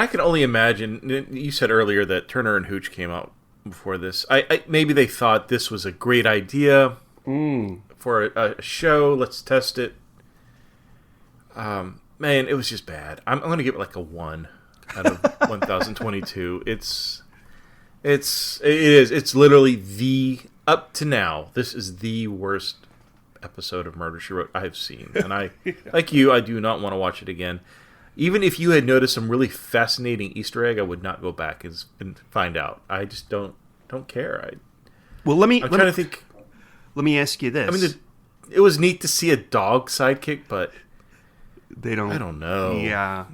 I can only imagine, you said earlier that Turner and Hooch came out before this. I maybe they thought this was a great idea for a show. Let's test it. Man, it was just bad. I'm going to give it like a 1 out of 1022. It's literally up to now, this is the worst episode of Murder, She Wrote I've seen. And I, like you, I do not want to watch it again. Even if you had noticed some really fascinating Easter egg, I would not go back and find out. I just don't care. Let me ask you this. I mean, it was neat to see a dog sidekick, but they don't. I don't know. Yeah,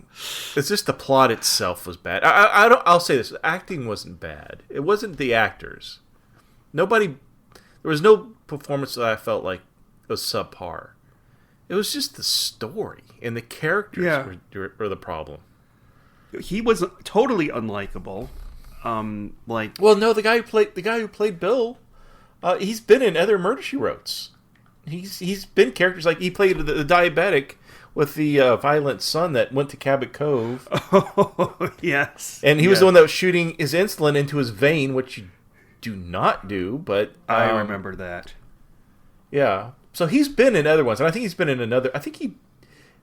it's just the plot itself was bad. I'll say this: the acting wasn't bad. It wasn't the actors. There was no performance that I felt like was subpar. It was just the story and the characters were the problem. He was totally unlikable. Well, no, the guy who played Bill, he's been in other Murder She Wrotes. He's been characters like he played the diabetic with the violent son that went to Cabot Cove. Oh, yes. And he was the one that was shooting his insulin into his vein, which you do not do, but I remember that. Yeah. So he's been in other ones, and I think he's been in another. I think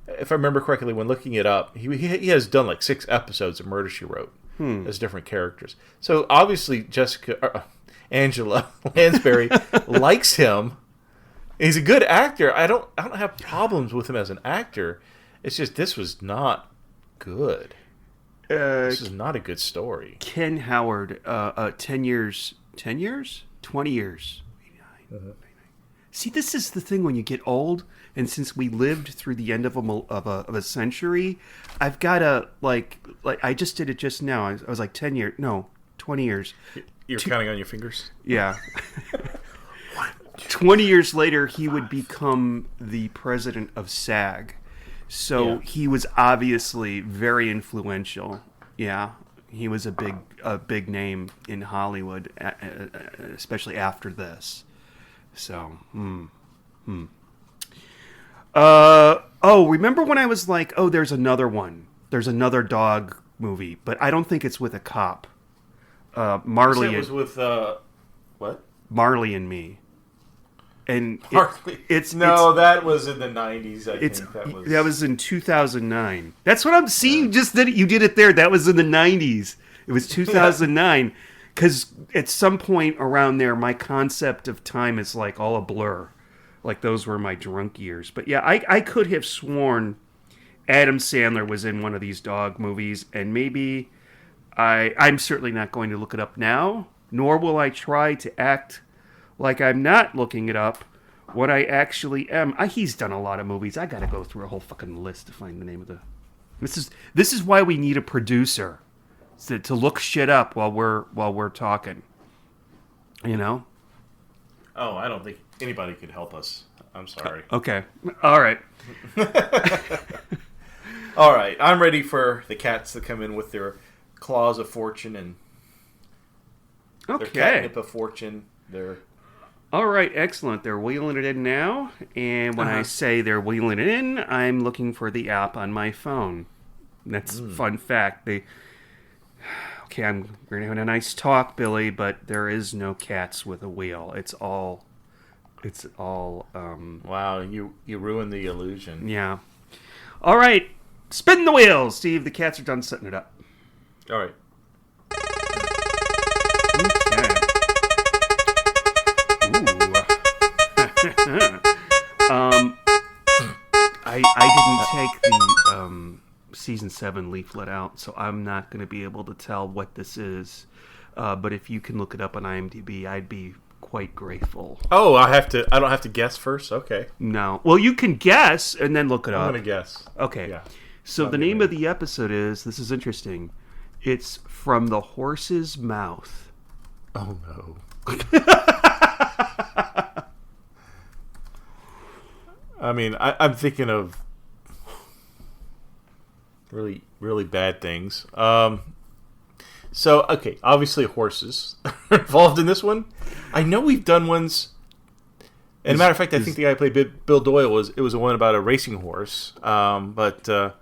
if I remember correctly, when looking it up, he has done like 6 episodes of Murder She Wrote as different characters. So obviously Angela Lansbury likes him. He's a good actor. I don't have problems with him as an actor. It's just this was not good. This is not a good story. Ken Howard, 10 years, 20 years. See, this is the thing when you get old, and since we lived through the end of a century, I've got to like I just did it just now. I was like 20 years. You're counting on your fingers? Yeah. 20 years later, he would become the president of SAG. So he was obviously very influential. Yeah, he was a big name in Hollywood, especially after this. So, remember when I was like, oh, there's another one. There's another dog movie, but I don't think it's with a cop. Marley. It was with what? Marley and Me. And that was in the 90s. I think that was in 2009. That's what I'm seeing. Just that you did it there. That was in the 90s. It was 2009. Because at some point around there, my concept of time is like all a blur. Like those were my drunk years. But yeah, I could have sworn Adam Sandler was in one of these dog movies, and maybe I'm certainly not going to look it up now, nor will I try to act like I'm not looking it up when I actually am. He's done a lot of movies. I got to go through a whole fucking list to find the name of the. This is why we need a producer, to look shit up while we're talking. You know. Oh, I don't think anybody could help us. I'm sorry. Okay. All right. All right. I'm ready for the cats to come in with their claws of fortune and their Okay. catnip of fortune. Their All right. Excellent. They're wheeling it in now. And when I say they're wheeling it in, I'm looking for the app on my phone. That's a fun fact. Okay, we're gonna have a nice talk, Billy, but there is no cats with a wheel. It's all. wow, you ruined the illusion. Yeah. All right, spin the wheel, Steve. The cats are done setting it up. All right. Okay. I didn't take the season 7 leaflet out, so I'm not going to be able to tell what this is. But if you can look it up on IMDb, I'd be quite grateful. Oh, I don't have to guess first. Okay. No. Well, you can guess and then look it I'm up. gonna guess. Okay. Yeah. So the name of the episode is, this is interesting, it's From the Horse's Mouth. Oh no. I mean, I'm thinking of really, really bad things. So, okay, obviously horses are involved in this one. I know we've done ones. And a matter of fact, I think the guy who played Bill Doyle was one about a racing horse. So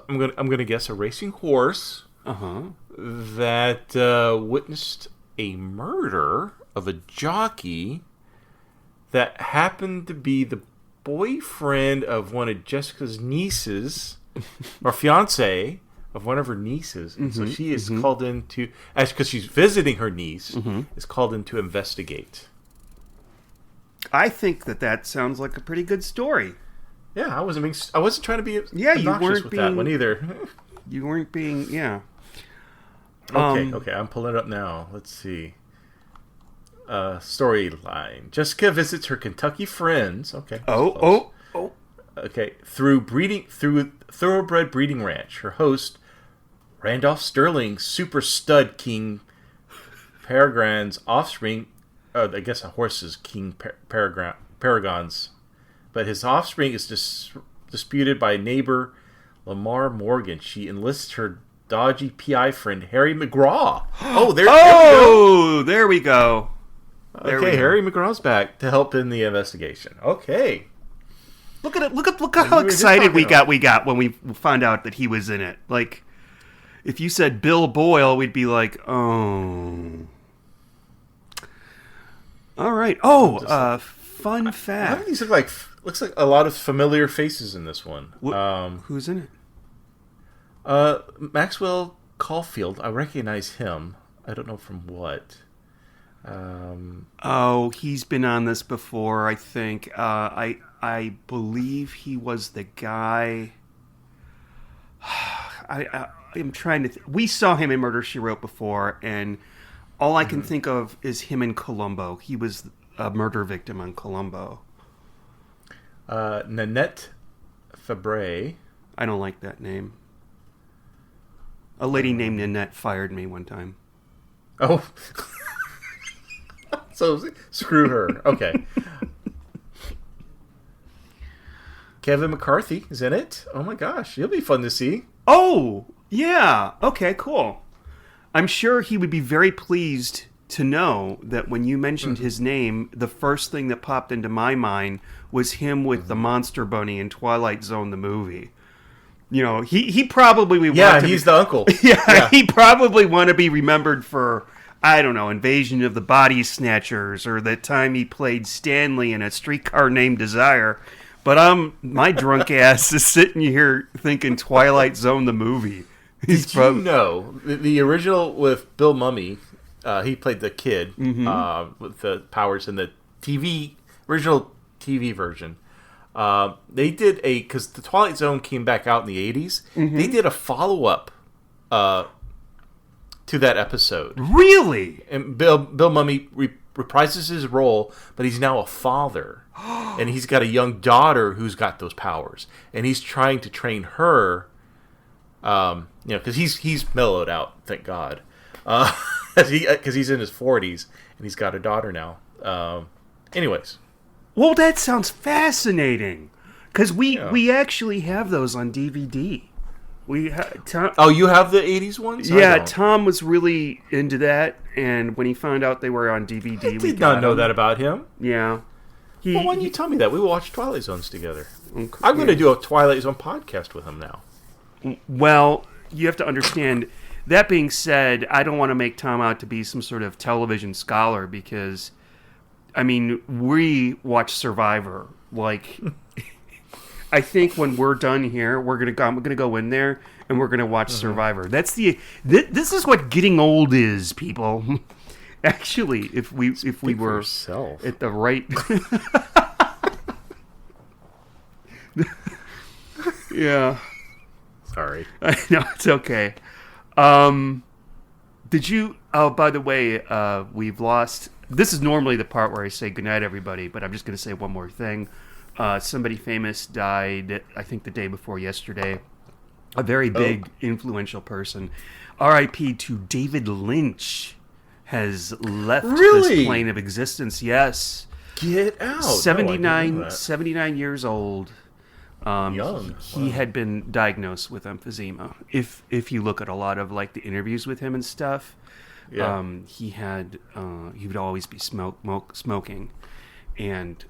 I'm gonna guess a racing horse that witnessed a murder of a jockey that happened to be the boyfriend of one of Jessica's nieces, or fiance of one of her nieces. And so she is called in to, because she's visiting her niece, is called in to investigate. I think that sounds like a pretty good story. Yeah, I wasn't trying to be Yeah, you obnoxious weren't with being- that one either. You weren't being, yeah. Okay, I'm pulling it up now. Let's see. Storyline. Jessica visits her Kentucky friends. Okay. Oh. Okay, through Thoroughbred Breeding Ranch. Her host, Randolph Sterling, super stud King Peregrine's offspring. I guess a horse is King Peregrine's, but his offspring is disputed by neighbor Lamar Morgan. She enlists her dodgy PI friend Harry McGraw. There we go. Okay, Harry McGraw's back to help in the investigation. Okay. Look at how excited we got when we found out that he was in it. Like, if you said Bill Boyle, we'd be like, oh. All right. Oh, fun fact. How do these looks like a lot of familiar faces in this one. Who's in it? Maxwell Caulfield. I recognize him. I don't know from what. He's been on this before, I think. I believe he was the guy. I'm trying to. We saw him in Murder, She Wrote before, and all I can think of is him in Columbo. He was a murder victim on Columbo. Nanette Fabre. I don't like that name. A lady named Nanette fired me one time. Oh. So screw her. Okay. Kevin McCarthy is in it. Oh my gosh, he'll be fun to see. Oh, yeah. Okay, cool. I'm sure he would be very pleased to know that when you mentioned his name, the first thing that popped into my mind was him with the Monster Bunny in Twilight Zone, the movie. You know, he probably would want to he's the uncle. Yeah, he probably want to be remembered for, I don't know, Invasion of the Body Snatchers, or the time he played Stanley in A Streetcar Named Desire. But my drunk ass is sitting here thinking Twilight Zone, the movie. Did you know the original with Bill Mummy? He played the kid with the powers in the original TV version. They did because the Twilight Zone came back out in the 80s. They did a follow-up to that episode. Really? And Bill Mummy reprises his role, but he's now a father. And he's got a young daughter who's got those powers. And he's trying to train her, because he's mellowed out, thank God. Because he's in his 40s, and he's got a daughter now. Anyways. Well, that sounds fascinating. Because we actually have those on DVD. Tom, you have the 80s ones? Yeah, Tom was really into that, and when he found out they were on DVD, I did not know that about him. Yeah. Why didn't you tell me that? We watched Twilight Zones together. Okay. I'm going to do a Twilight Zone podcast with him now. Well, you have to understand, that being said, I don't want to make Tom out to be some sort of television scholar because, I mean, we watch Survivor. Like, I think when we're done here, I'm gonna go in there and we're gonna watch Survivor. That's this is what getting old is, people. Actually, if we were yourself. At the right, yeah. Sorry. I know, it's okay. Did you? Oh, by the way, we've lost. This is normally the part where I say goodnight, everybody, but I'm just going to say one more thing. Somebody famous died, I think, the day before yesterday. A very big, influential person. R.I.P. to David Lynch has left this plane of existence. Yes. Get out. 79 years old. Young. He had been diagnosed with emphysema. If you look at a lot of like the interviews with him and stuff, he would always be smoking. And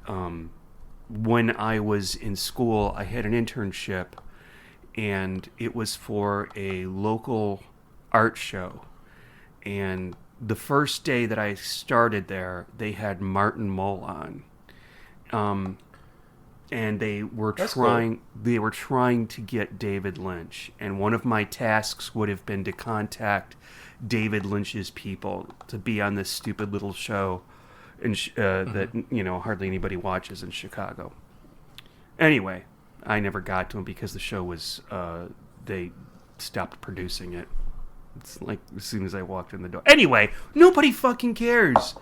when I was in school, I had an internship, and it was for a local art show. And the first day that I started there, they had Martin Mull on. And they were trying to get David Lynch, and one of my tasks would have been to contact David Lynch's people to be on this stupid little show that hardly anybody watches in Chicago. Anyway, I never got to him because the show was they stopped producing it. It's like as soon as I walked in the door. Anyway, nobody fucking cares.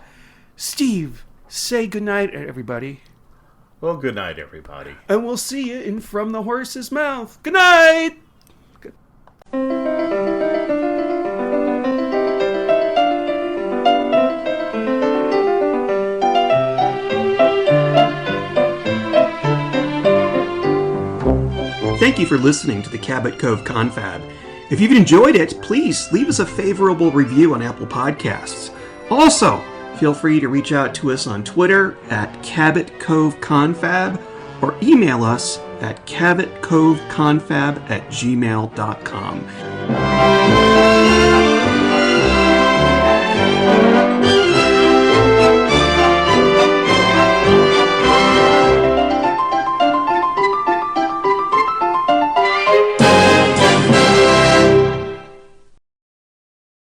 Steve, say goodnight, everybody. Well, good night, everybody. And we'll see you in From the Horse's Mouth. Good night! Thank you for listening to the Cabot Cove Confab. If you've enjoyed it, please leave us a favorable review on Apple Podcasts. Also, feel free to reach out to us on Twitter at Cabot Cove Confab or email us at cabotcoveconfab@gmail.com.